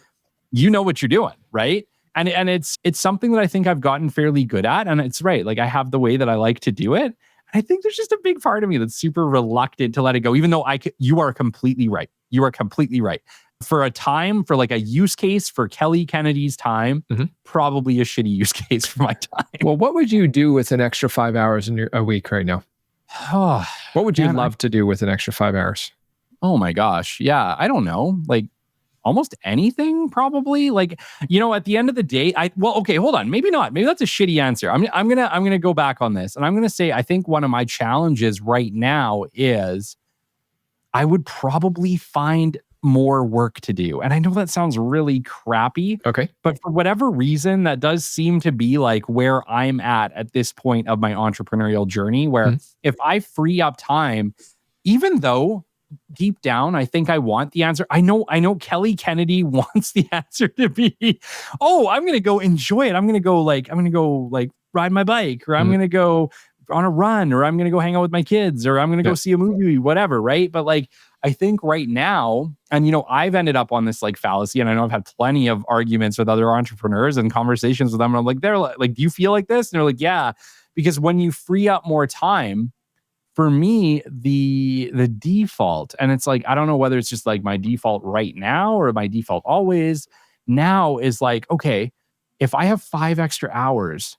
you know what you're doing, right? And it's something that I think I've gotten fairly good at. And it's right. Like I have the way that I like to do it. And I think there's just a big part of me that's super reluctant to let it go, even though you are completely right. You are completely right. For like a use case for Kelly Kennedy's time, probably a shitty use case for my time. Well, what would you do with an extra 5 hours in a week right now? What would you love to do with an extra 5 hours? Oh my gosh. Yeah. I don't know. Like almost anything, probably. Like, you know, at the end of the day, okay, hold on. Maybe not. Maybe that's a shitty answer. I'm gonna go back on this. And I'm gonna say, I think one of my challenges right now is I would probably find more work to do. And I know that sounds really crappy. Okay. But for whatever reason, that does seem to be like where I'm at this point of my entrepreneurial journey, where if I free up time, even though deep down, I think I want the answer. I know Kelly Kennedy wants the answer to be, oh, I'm going to go enjoy it. I'm going to go ride my bike, or I'm going to go on a run, or I'm going to go hang out with my kids, or I'm going to go see a movie, whatever. Right. But like, I think right now, and I've ended up on this like fallacy, and I know I've had plenty of arguments with other entrepreneurs and conversations with them. And I'm like, they're like, do you feel like this? And they're like, yeah, because when you free up more time, for me, the default, and it's like, I don't know whether it's just like my default right now or my default always now is like, okay, if I have 5 extra hours,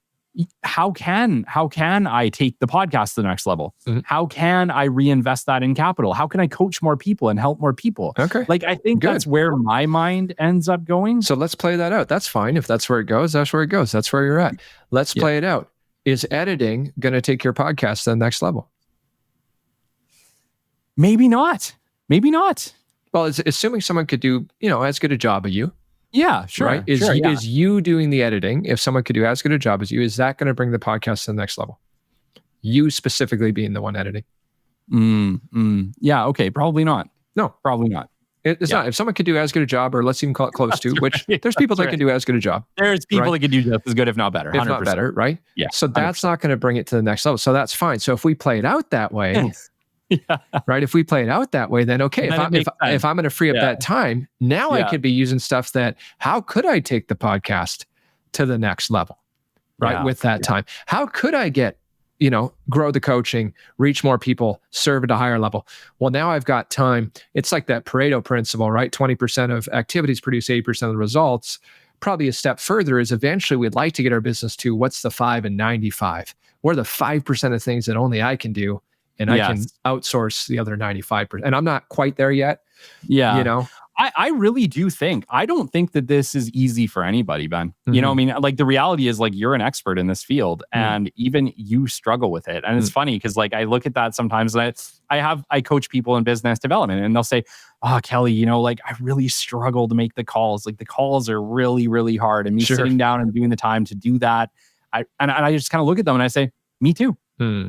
how can I take the podcast to the next level? Mm-hmm. How can I reinvest that in capital? How can I coach more people and help more people? Okay. Like, I think that's where my mind ends up going. So let's play that out. That's fine. If that's where it goes, that's where it goes. That's where you're at. Let's play it out. Is editing going to take your podcast to the next level? Maybe not. Maybe not. Well, it's assuming someone could do, as good a job as you. Yeah, sure. Right? Is you doing the editing? If someone could do as good a job as you, is that going to bring the podcast to the next level? You specifically being the one editing. Yeah. Okay. Probably not. No, probably not. It's not. If someone could do as good a job, or let's even call it close to, which there's people that can do as good a job. There's people that can do just as good, if not better. 100%. If not better, right? Yeah. So that's not going to bring it to the next level. So that's fine. So if we play it out that way, right? If we play it out that way, then okay. If I'm going to free up that time, now I could be using stuff that, how could I take the podcast to the next level, right? With that time, how could I get, grow the coaching, reach more people, serve at a higher level? Well, now I've got time. It's like that Pareto principle, right? 20% of activities produce 80% of the results. Probably a step further is eventually we'd like to get our business to what's the 5 and 95? What are the 5% of things that only I can do? And I can outsource the other 95%. And I'm not quite there yet. Yeah. I really do think, I don't think that this is easy for anybody, Ben. Mm-hmm. I mean, like the reality is like you're an expert in this field and even you struggle with it. And it's funny because like I look at that sometimes and I coach people in business development and they'll say, oh, Kelly, like I really struggle to make the calls. Like the calls are really, really hard. And me sitting down and doing the time to do that. I just kind of look at them and I say, me too.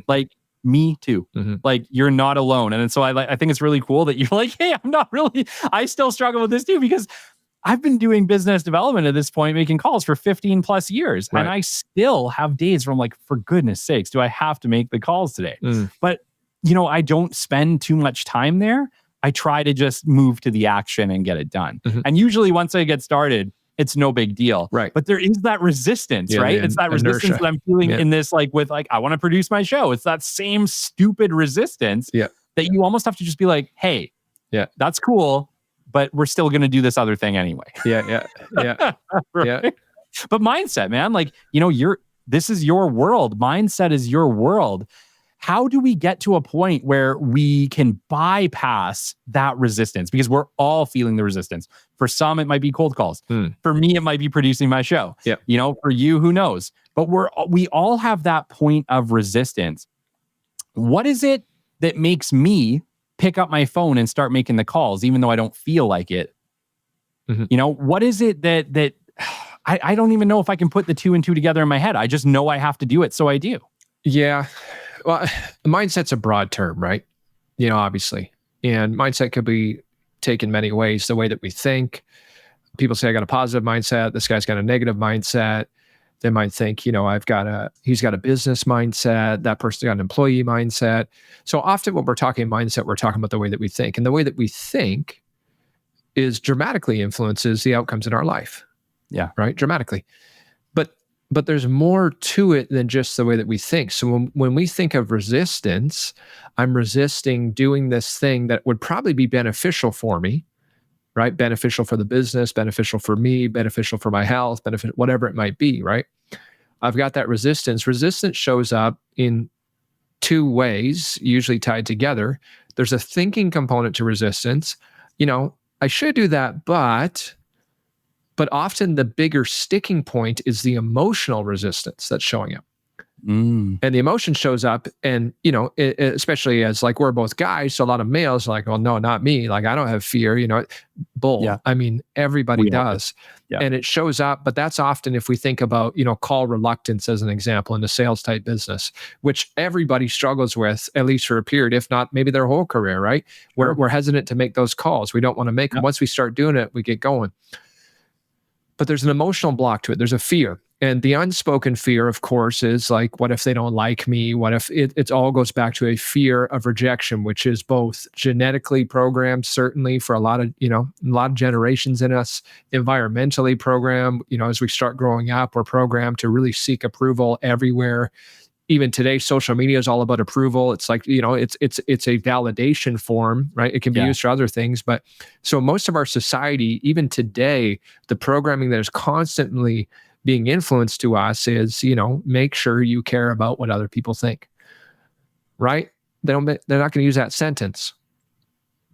Like, me too. Like you're not alone. And so I think it's really cool that you're like, hey, I still struggle with this too, because I've been doing business development at this point, making calls for 15 plus years. Right. And I still have days where I'm like, for goodness sakes, do I have to make the calls today? But, I don't spend too much time there. I try to just move to the action and get it done. And usually once I get started, it's no big deal. Right. But there is that resistance, right? It's that resistance that I'm feeling in this, like with like, I want to produce my show. It's that same stupid resistance that you almost have to just be like, hey, that's cool, but we're still going to do this other thing anyway. Right? But mindset, man, like, this is your world. Mindset is your world. How do we get to a point where we can bypass that resistance? Because we're all feeling the resistance. For some, it might be cold calls. For me, it might be producing my show. For you, who knows? But we all have that point of resistance. What is it that makes me pick up my phone and start making the calls, even though I don't feel like it? What is it that I don't even know if I can put the 2 and 2 together in my head. I just know I have to do it, so I do. Yeah. Well, mindset's a broad term, right? Obviously. And mindset could be taken many ways. The way that we think. People say, I got a positive mindset. This guy's got a negative mindset. They might think, he's got a business mindset. That person's got an employee mindset. So often when we're talking mindset, we're talking about the way that we think. And the way that we think is dramatically influences the outcomes in our life. Yeah. Right? Dramatically. But there's more to it than just the way that we think. So when we think of resistance, I'm resisting doing this thing that would probably be beneficial for me, right? Beneficial for the business, beneficial for me, beneficial for my health, whatever it might be, right? I've got that resistance. Resistance shows up in 2 ways, usually tied together. There's a thinking component to resistance. I should do that, but often the bigger sticking point is the emotional resistance that's showing up. And the emotion shows up and, especially as like, we're both guys. So a lot of males are like, well, no, not me. Like, I don't have fear, bull. Yeah. I mean, everybody does. Yeah. And it shows up, but that's often if we think about, call reluctance as an example in a sales type business, which everybody struggles with, at least for a period, if not maybe their whole career, right? We're hesitant to make those calls. We don't want to make them. Once we start doing it, we get going. But there's an emotional block to it. There's a fear. And the unspoken fear, of course, is like, what if they don't like me? What if it all goes back to a fear of rejection, which is both genetically programmed, certainly for a lot of generations in us, environmentally programmed. As we start growing up, we're programmed to really seek approval everywhere. Even today, social media is all about approval. It's like, it's a validation form, right? It can be used for other things. But so most of our society, even today, the programming that is constantly being influenced to us is, make sure you care about what other people think, right? They're not going to use that sentence,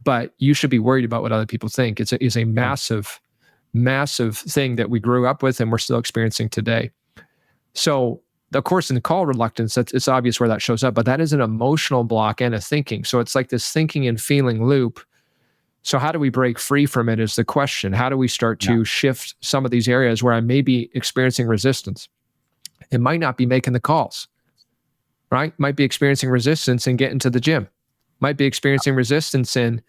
but you should be worried about what other people think. It's a massive, massive thing that we grew up with and we're still experiencing today. So, of course, in the call reluctance, it's obvious where that shows up, but that is an emotional block and a thinking. So it's like this thinking and feeling loop. So how do we break free from it is the question. How do we start to shift some of these areas where I may be experiencing resistance? It might not be making the calls, right? Might be experiencing resistance in getting to the gym. Might be experiencing resistance in,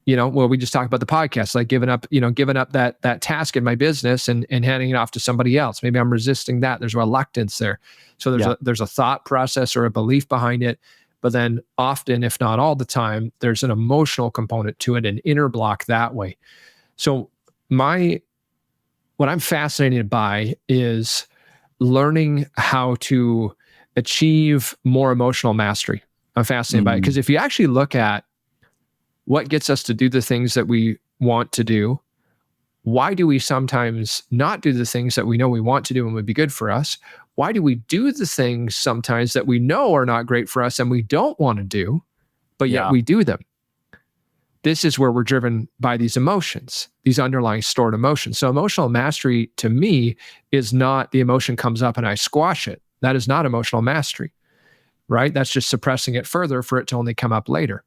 we just talked about the podcast, like giving up that task in my business and handing it off to somebody else. Maybe I'm resisting that. There's reluctance there. So there's a thought process or a belief behind it. But then often, if not all the time, there's an emotional component to it, an inner block that way. So what I'm fascinated by is learning how to achieve more emotional mastery. I'm fascinated by it because if you actually look at what gets us to do the things that we want to do, why do we sometimes not do the things that we know we want to do and would be good for us? Why do we do the things sometimes that we know are not great for us and we don't want to do, but yet we do them? This is where we're driven by these emotions, these underlying stored emotions. So emotional mastery to me is not the emotion comes up and I squash it. That is not emotional mastery, right? That's just suppressing it further for it to only come up later.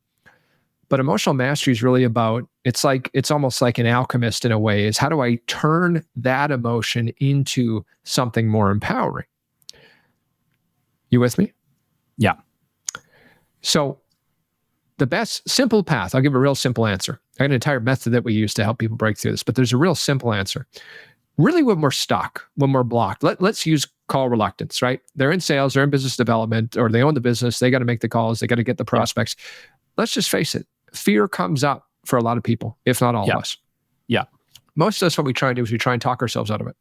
But emotional mastery is really about, it's almost like an alchemist in a way, is how do I turn that emotion into something more empowering? You with me? Yeah. So the best simple path, I'll give a real simple answer. I got an entire method that we use to help people break through this, but there's a real simple answer. Really, when we're stuck, when we're blocked, let's use call reluctance, right? They're in sales, they're in business development, or they own the business, they got to make the calls, they got to get the prospects. Let's just face it. Fear comes up for a lot of people, if not all of us. Yeah. Most of us, what we try and do is we try and talk ourselves out of it,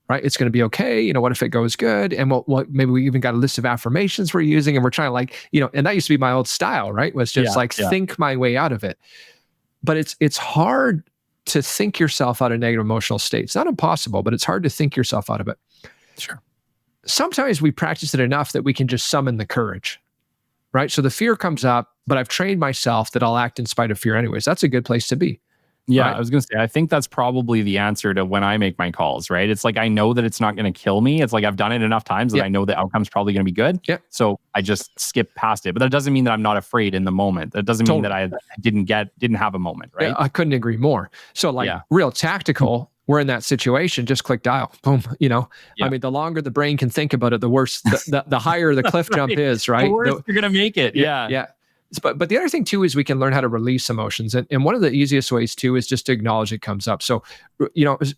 right? It's going to be okay. What if it goes good? And what maybe we even got a list of affirmations we're using and we're trying to and that used to be my old style, right? Was just think my way out of it. But it's hard to think yourself out of negative emotional states. It's not impossible, but it's hard to think yourself out of it. Sure. Sometimes we practice it enough that we can just summon the courage, right? So the fear comes up, but I've trained myself that I'll act in spite of fear anyways. That's a good place to be. Yeah, right? I was going to say, I think that's probably the answer to when I make my calls, right? It's like, I know that it's not going to kill me. It's like, I've done it enough times that I know the outcome's probably going to be good. Yeah. So I just skip past it. But that doesn't mean that I'm not afraid in the moment. That doesn't mean that I didn't have a moment, right? Yeah, I couldn't agree more. So real tactical, we're in that situation, just click dial, boom, I mean, the longer the brain can think about it, the worse, the higher the cliff jump is, right? The worse you're going to make it. Yeah. But the other thing too is we can learn how to release emotions. And one of the easiest ways too is just to acknowledge it comes up. So,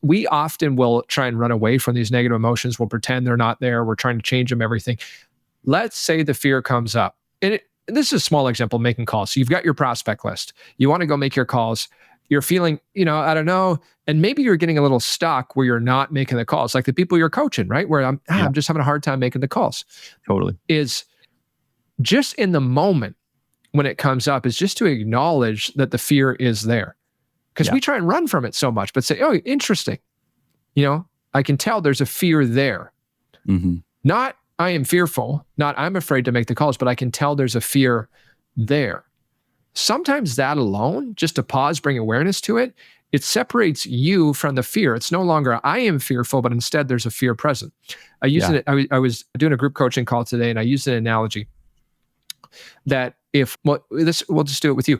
we often will try and run away from these negative emotions. We'll pretend they're not there. We're trying to change them, everything. Let's say the fear comes up. And this is a small example, making calls. So you've got your prospect list. You want to go make your calls. You're feeling, I don't know. And maybe you're getting a little stuck where you're not making the calls. Like the people you're coaching, right? Where I'm just having a hard time making the calls. Totally. Is just in the moment, when it comes up, is just to acknowledge that the fear is there. Because we try and run from it so much, but say, oh, interesting. I can tell there's a fear there. Mm-hmm. Not I am fearful, not I'm afraid to make the calls, but I can tell there's a fear there. Sometimes that alone, just to pause, bring awareness to it, it separates you from the fear. It's no longer I am fearful, but instead there's a fear present. I was doing a group coaching call today, and I used an analogy that we'll just do it with you.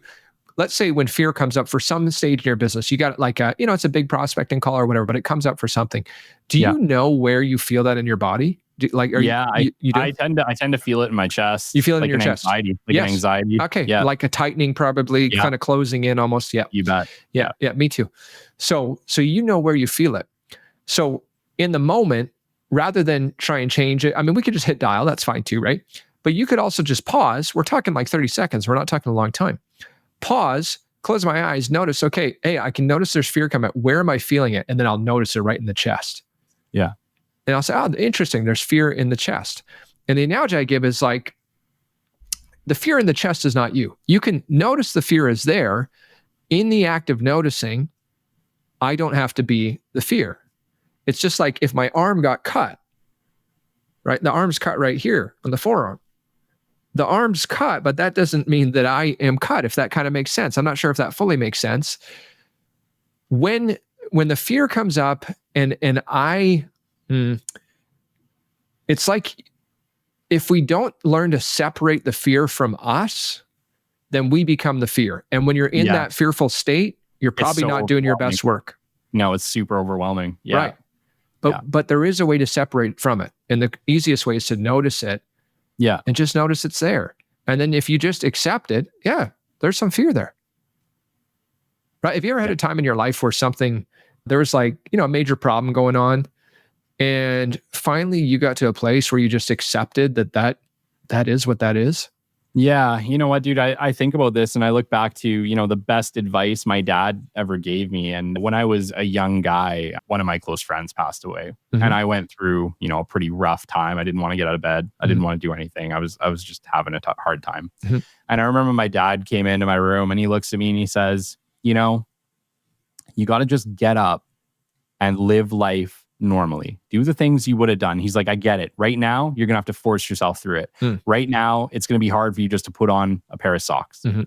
Let's say when fear comes up for some stage in your business, you got it's a big prospecting call or whatever, but it comes up for something. Do you know where you feel that in your body? You do? I tend to feel it in my chest. You feel it in your chest? Anxiety, an anxiety. Okay. Yeah. Like a tightening, probably kind of closing in almost. Yeah. You bet. Yeah. Me too. So where you feel it. So in the moment, rather than try and change it, I mean, we could just hit dial. That's fine too, right? But you could also just pause. We're talking like 30 seconds. We're not talking a long time. Pause, close my eyes, notice, okay, hey, I can notice there's fear coming. Where am I feeling it? And then I'll notice it right in the chest. Yeah. And I'll say, oh, interesting. There's fear in the chest. And the analogy I give is like, the fear in the chest is not you. You can notice the fear is there. In the act of noticing, I don't have to be the fear. It's just like if my arm got cut, right? The arm's cut right here on the forearm. The arm's cut, but that doesn't mean that I am cut, if that kind of makes sense. I'm not sure if that fully makes sense. When the fear comes up and it's like if we don't learn to separate the fear from us, then we become the fear. And when you're in that fearful state, you're probably not doing your best work. No, it's super overwhelming. Yeah. Right. But there is a way to separate from it. And the easiest way is to notice it. Yeah. And just notice it's there. And then if you just accept it, there's some fear there. Right? Have you ever had a time in your life where there was like, a major problem going on, and finally you got to a place where you just accepted that is what that is? Yeah. You know what, dude? I think about this and I look back to, the best advice my dad ever gave me. And when I was a young guy, one of my close friends passed away. Mm-hmm. And I went through, a pretty rough time. I didn't want to get out of bed. I didn't want to do anything. I was just having a hard time. Mm-hmm. And I remember my dad came into my room and he looks at me and he says, you got to just get up and live life normally. Do the things you would have done. He's like, I get it. Right now, you're going to have to force yourself through it. Right now, it's going to be hard for you just to put on a pair of socks. Mm-hmm.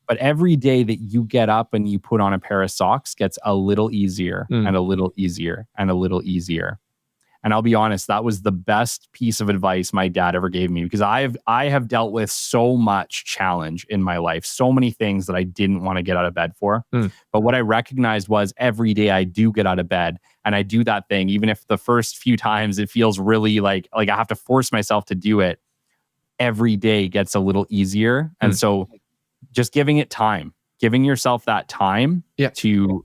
But every day that you get up and you put on a pair of socks gets a little easier and a little easier and a little easier. And I'll be honest, that was the best piece of advice my dad ever gave me, because I have dealt with so much challenge in my life, so many things that I didn't want to get out of bed for. But what I recognized was every day I do get out of bed and I do that thing, even if the first few times it feels really like I have to force myself to do it, every day gets a little easier. And so just giving it time, giving yourself that time to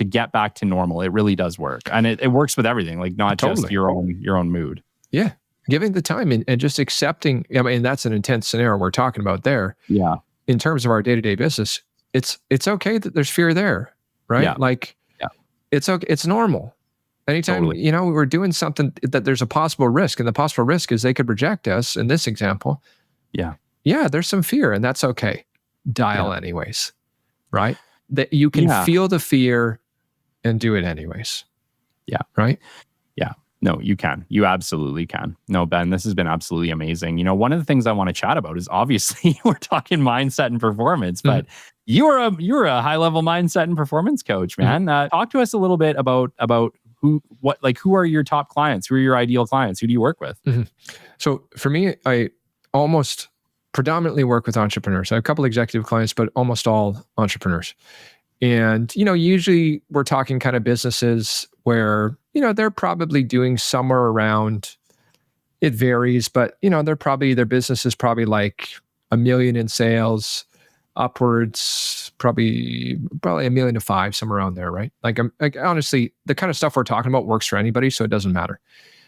get back to normal, it really does work. And it works with everything, like not just your own mood. Yeah. Giving the time and just accepting. I mean, that's an intense scenario we're talking about there. Yeah. In terms of our day-to-day business, it's okay that there's fear there, right? Yeah. It's okay. It's normal. Anytime, we're doing something that there's a possible risk, and the possible risk is they could reject us in this example. Yeah. Yeah. There's some fear, and that's okay. Dial anyways, right? That you can feel the fear and do it anyways. Yeah. Right? Yeah. No, you can. You absolutely can. No, Ben, this has been absolutely amazing. One of the things I want to chat about is obviously we're talking mindset and performance, but you're a high-level mindset and performance coach, man. Talk to us a little bit about who are your top clients? Who are your ideal clients? Who do you work with? So for me, I almost predominantly work with entrepreneurs. I have a couple executive clients, but almost all entrepreneurs. And, usually we're talking kind of businesses where, they're probably doing somewhere around, it varies, but, their business is probably like $1 million in sales upwards, probably $1 million to $5 million, somewhere around there, right? Like honestly, the kind of stuff we're talking about works for anybody, so it doesn't matter.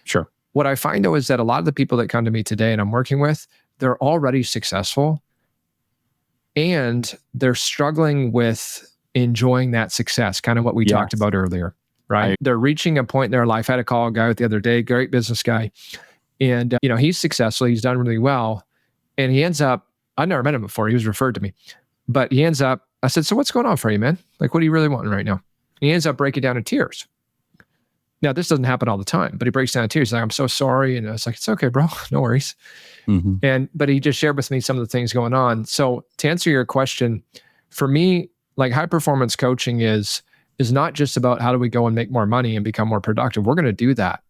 Sure. What I find though is that a lot of the people that come to me today and I'm working with, they're already successful and they're struggling with enjoying that success, kind of what we talked about earlier, right? They're reaching a point in their life. I had a call a guy with the other day, great business guy. And, he's successful. He's done really well. And he ends up, I've never met him before. He was referred to me, but he ends up, I said, so what's going on for you, man? Like, what are you really wanting right now? And he ends up breaking down in tears. Now, this doesn't happen all the time, but he breaks down in tears. He's like, I'm so sorry. And I was like, it's okay, bro. No worries. But he just shared with me some of the things going on. So to answer your question, for me, like high performance coaching is not just about how do we go and make more money and become more productive. We're going to do that.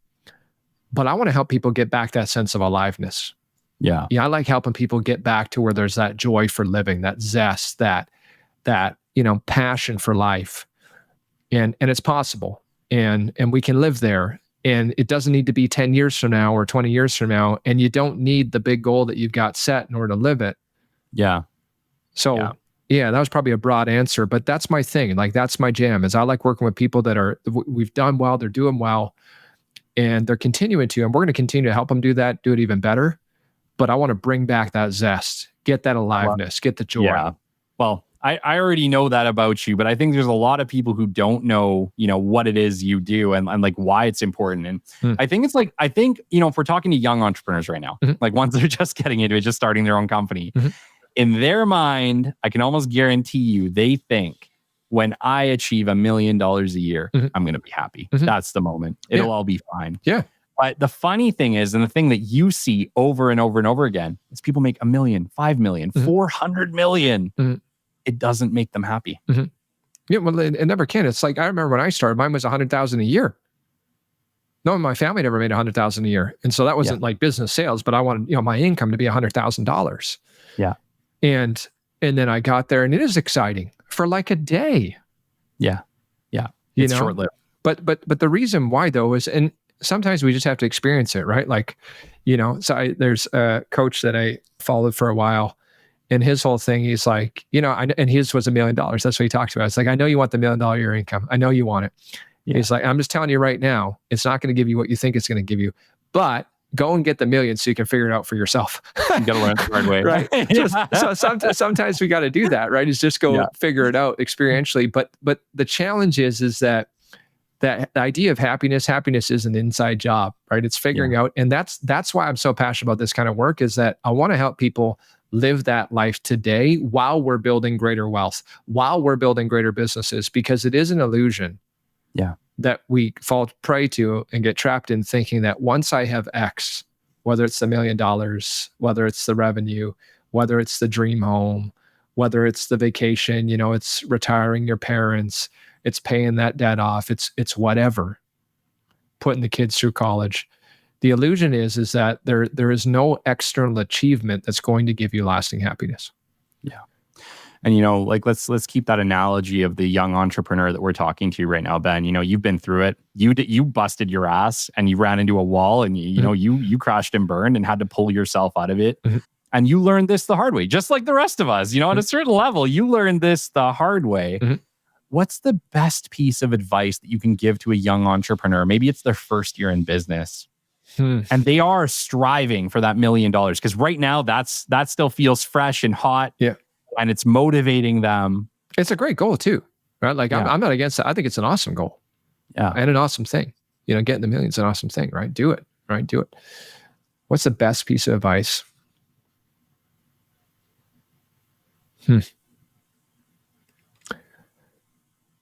But I want to help people get back that sense of aliveness. Yeah, I like helping people get back to where there's that joy for living, that zest, that passion for life. And it's possible. And we can live there. And it doesn't need to be 10 years from now or 20 years from now. And you don't need the big goal that you've got set in order to live it. Yeah. So yeah, that was probably a broad answer, but that's my thing. Like, that's my jam, is I like working with people that we've done well, they're doing well. and they're continuing to, and we're going to continue to help them do that, do it even better. But I want to bring back that zest, get that aliveness, get the joy. Yeah. Well, I already know that about you, but I think there's a lot of people who don't know, what it is you do and like why it's important. And I think if we're talking to young entrepreneurs right now, like ones that are just getting into it, just starting their own company, in their mind, I can almost guarantee you, they think when I achieve $1 million a year, I'm going to be happy. That's the moment. It'll all be fine. Yeah. But the funny thing is, and the thing that you see over and over and over again, is people make $1 million, $5 million, 400 million. It doesn't make them happy. Yeah, well, it never can. It's like, I remember when I started, mine was 100,000 a year. No, my family never made 100,000 a year. And so that wasn't like business sales, but I wanted, my income to be $100,000. Yeah. And then I got there, and it is exciting for like a day. Yeah. Yeah. It's short-lived. But the reason why though is, and sometimes we just have to experience it, right? Like, there's a coach that I followed for a while, and his whole thing, he's like, and his was $1 million. That's what he talks about. It's like, I know you want the $1 million year income. I know you want it. Yeah. He's like, I'm just telling you right now, it's not going to give you what you think it's going to give you, but go and get the million so you can figure it out for yourself. You got to learn the hard way. Right. So sometimes we got to do that, right? Is just go figure it out experientially. But the challenge is that the idea of happiness is an inside job, right? It's figuring out. And that's why I'm so passionate about this kind of work, is that I want to help people live that life today while we're building greater wealth, while we're building greater businesses, because it is an illusion that we fall prey to and get trapped in, thinking that once I have X, whether it's the $1 million, whether it's the revenue, whether it's the dream home, whether it's the vacation, it's retiring your parents, it's paying that debt off, it's whatever, putting the kids through college. The illusion is that there is no external achievement that's going to give you lasting happiness. Yeah. And, let's keep that analogy of the young entrepreneur that we're talking to right now, Ben. You've been through it. You busted your ass and you ran into a wall, and you crashed and burned and had to pull yourself out of it. And you learned this the hard way, just like the rest of us. At a certain level, you learned this the hard way. What's the best piece of advice that you can give to a young entrepreneur? Maybe it's their first year in business. And they are striving for that $1 million, because right now that still feels fresh and hot. Yeah. And it's motivating them. It's a great goal too, right? Like I'm not against it. I think it's an awesome goal. Yeah. And an awesome thing. Getting the million's an awesome thing, right? Do it, right? Do it. What's the best piece of advice?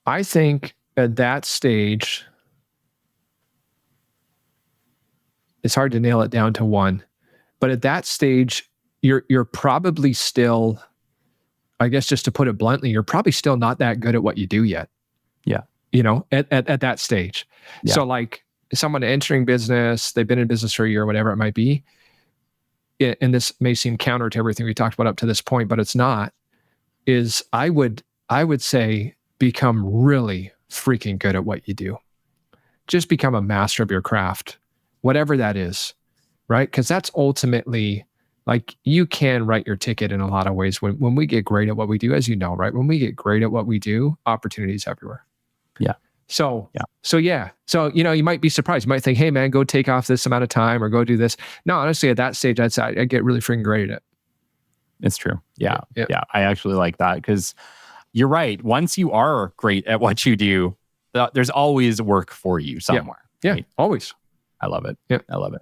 I think at that stage, it's hard to nail it down to one, but at that stage, you're probably still, I guess, just to put it bluntly, you're probably still not that good at what you do yet. Yeah. At that stage. Yeah. So like someone entering business, they've been in business for a year, whatever it might be. And this may seem counter to everything we talked about up to this point, but it's not, is I would say become really freaking good at what you do. Just become a master of your craft, whatever that is, right? Because that's ultimately, like, you can write your ticket in a lot of ways. When we get great at what we do, as you know, right? When we get great at what we do, opportunities everywhere. Yeah. So you might be surprised. You might think, hey man, go take off this amount of time or go do this. No, honestly, at that stage, I get really freaking great at it. It's true. Yeah. I actually like that, because you're right. Once you are great at what you do, there's always work for you somewhere. Yeah. Right? Always. I love it. Yeah. I love it.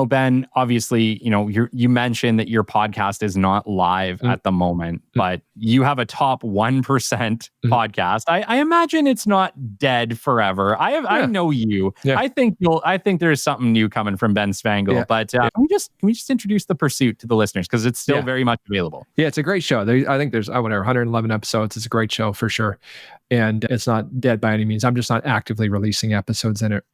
Ben, obviously, you mentioned that your podcast is not live at the moment, but you have a top 1% podcast. I imagine it's not dead forever. I know you. Yeah. I think there's something new coming from Ben Spangl, but can we just introduce The Pursuit to the listeners? Because it's still very much available. Yeah, it's a great show. I think there's 111 episodes. It's a great show for sure. And it's not dead by any means. I'm just not actively releasing episodes in it.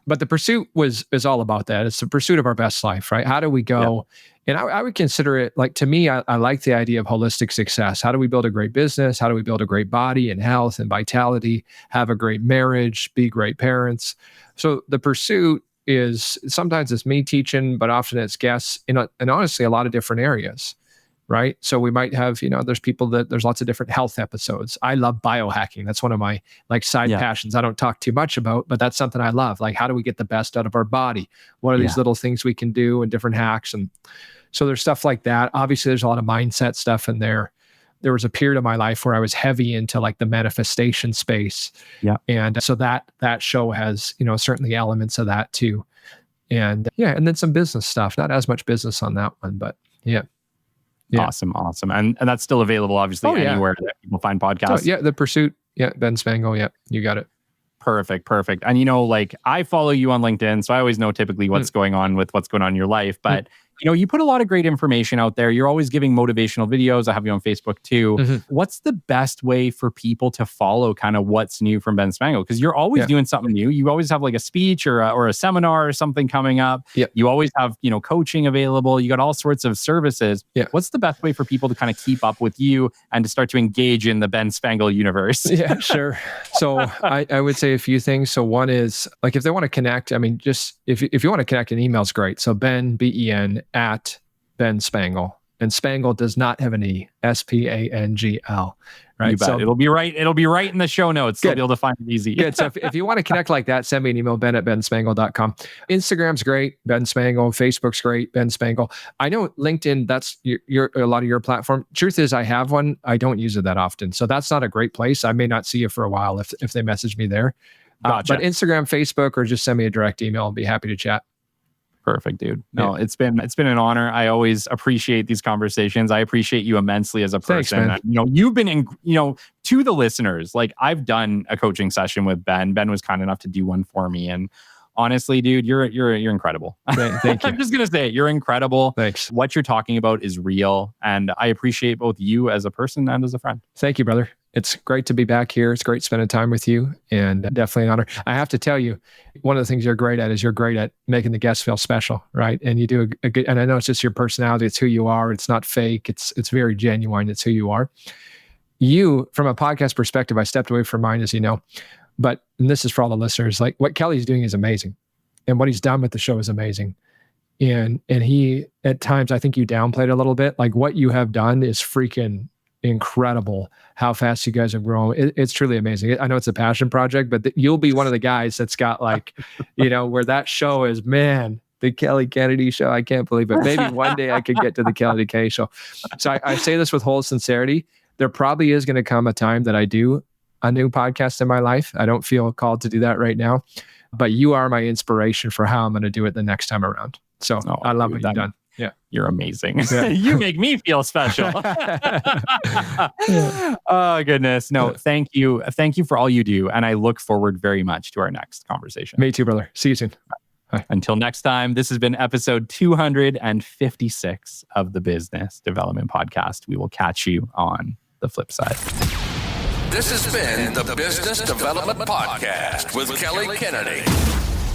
But The Pursuit is all about that. It's the pursuit of our best life, right? How do we go? Yeah. And I would consider it, like, to me, I like the idea of holistic success. How do we build a great business? How do we build a great body and health and vitality, have a great marriage, be great parents? So The Pursuit is, sometimes it's me teaching, but often it's guests in honestly a lot of different areas. right? So we might have, there's people there's lots of different health episodes. I love biohacking. That's one of my side passions. I don't talk too much about, but that's something I love. Like, how do we get the best out of our body? What are these little things we can do and different hacks? And so there's stuff like that. Obviously, there's a lot of mindset stuff in there. There was a period of my life where I was heavy into the manifestation space. Yeah. And so that show has, certainly elements of that too. And and then some business stuff, not as much business on that one, but yeah. Awesome. And that's still available, obviously, anywhere that people find podcasts. The Pursuit. Yeah. Ben Spangl. Yeah. You got it. Perfect. And, I follow you on LinkedIn, so I always know typically what's going on with what's going on in your life. But, you put a lot of great information out there. You're always giving motivational videos. I have you on Facebook too. Mm-hmm. What's the best way for people to follow kind of what's new from Ben Spangl? Because you're always doing something new. You always have a speech or a seminar or something coming up. Yep. You always have, coaching available. You got all sorts of services. Yeah. What's the best way for people to kind of keep up with you and to start to engage in the Ben Spangl universe? Yeah, sure. So I would say a few things. So one is if they want to connect, just if you want to connect, an email's great. So Ben, BEN at Ben Spangl, and Spangl does not have an E, SPANGL, right? You bet. So it'll be right in the show notes. So you'll be able to find it easy. Good. So if you want to connect like that, send me an email, ben@benspangl.com. Instagram's great, Ben Spangl. Facebook's great, Ben Spangl. I know LinkedIn, that's your a lot of your platform. Truth is, I have one. I don't use it that often. So that's not a great place. I may not see you for a while if they message me there. Gotcha. But Instagram, Facebook, or just send me a direct email. I'll be happy to chat. Perfect, dude. No, it's been an honor. I always appreciate these conversations. I appreciate you immensely as a person. Thanks, man. You've been to the listeners, I've done a coaching session with Ben. Ben was kind enough to do one for me, and honestly, dude, you're incredible. Thank you. I'm just gonna say it. You're incredible. Thanks. What you're talking about is real, and I appreciate both you as a person and as a friend. Thank you, brother. It's great to be back here. It's great spending time with you, and definitely an honor. I have to tell you, one of the things you're great at is you're great at making the guests feel special, right? And you do a good, and I know it's just your personality. It's who you are. It's not fake. It's very genuine. It's who you are. You, from a podcast perspective, I stepped away from mine, as you know, and this is for all the listeners, what Kelly's doing is amazing. And what he's done with the show is amazing. And he, at times, I think you downplayed a little bit. What you have done is freaking incredible, how fast you guys have grown. It's truly amazing. I know it's a passion project, but you'll be one of the guys that's got where that show is, man, the Kelly Kennedy show. I can't believe it. Maybe one day I could get to the Kelly K show. So I say this with whole sincerity. There probably is going to come a time that I do a new podcast in my life. I don't feel called to do that right now, but you are my inspiration for how I'm going to do it the next time around. So I love what you've done. Yeah. You're amazing. Yeah. You make me feel special. Oh, goodness. No, thank you. Thank you for all you do. And I look forward very much to our next conversation. Me too, brother. See you soon. Bye. Until next time, this has been episode 256 of the Business Development Podcast. We will catch you on the flip side. This has been the Business Development Podcast with Kelly Kennedy.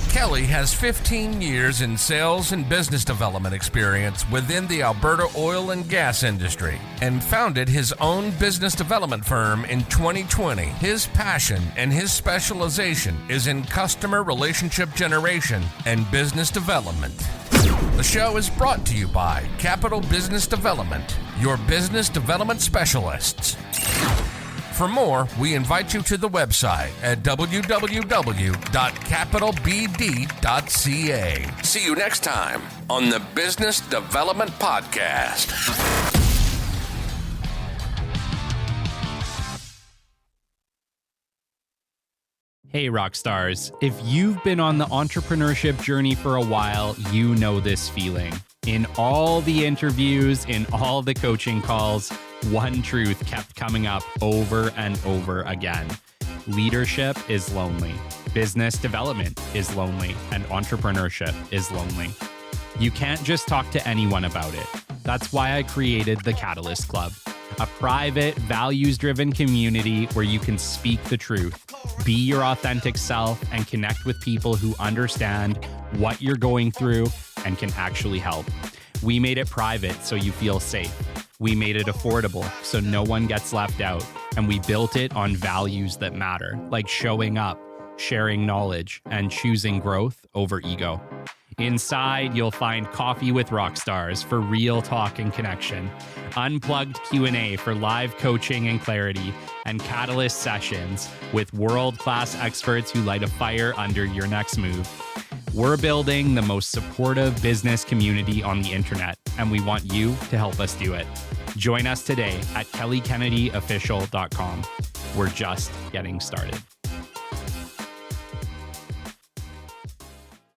Kelly has 15 years in sales and business development experience within the Alberta oil and gas industry and founded his own business development firm in 2020. His passion and his specialization is in customer relationship generation and business development. The show is brought to you by Capital Business Development, your business development specialists. For more, we invite you to the website at www.capitalbd.ca. See you next time on the Business Development Podcast. Hey, rock stars. If you've been on the entrepreneurship journey for a while, you know this feeling. In all the interviews, in all the coaching calls, one truth kept coming up over and over again. Leadership is lonely. Business development is lonely. And entrepreneurship is lonely. You can't just talk to anyone about it. That's why I created the Catalyst Club, a private, values-driven community where you can speak the truth, be your authentic self, and connect with people who understand what you're going through and can actually help. We made it private so you feel safe. We made it affordable so no one gets left out. And we built it on values that matter, like showing up, sharing knowledge, and choosing growth over ego. Inside, you'll find coffee with rock stars for real talk and connection, unplugged Q&A for live coaching and clarity, and catalyst sessions with world-class experts who light a fire under your next move. We're building the most supportive business community on the internet, and we want you to help us do it. Join us today at kellykennedy.official.com. We're just getting started.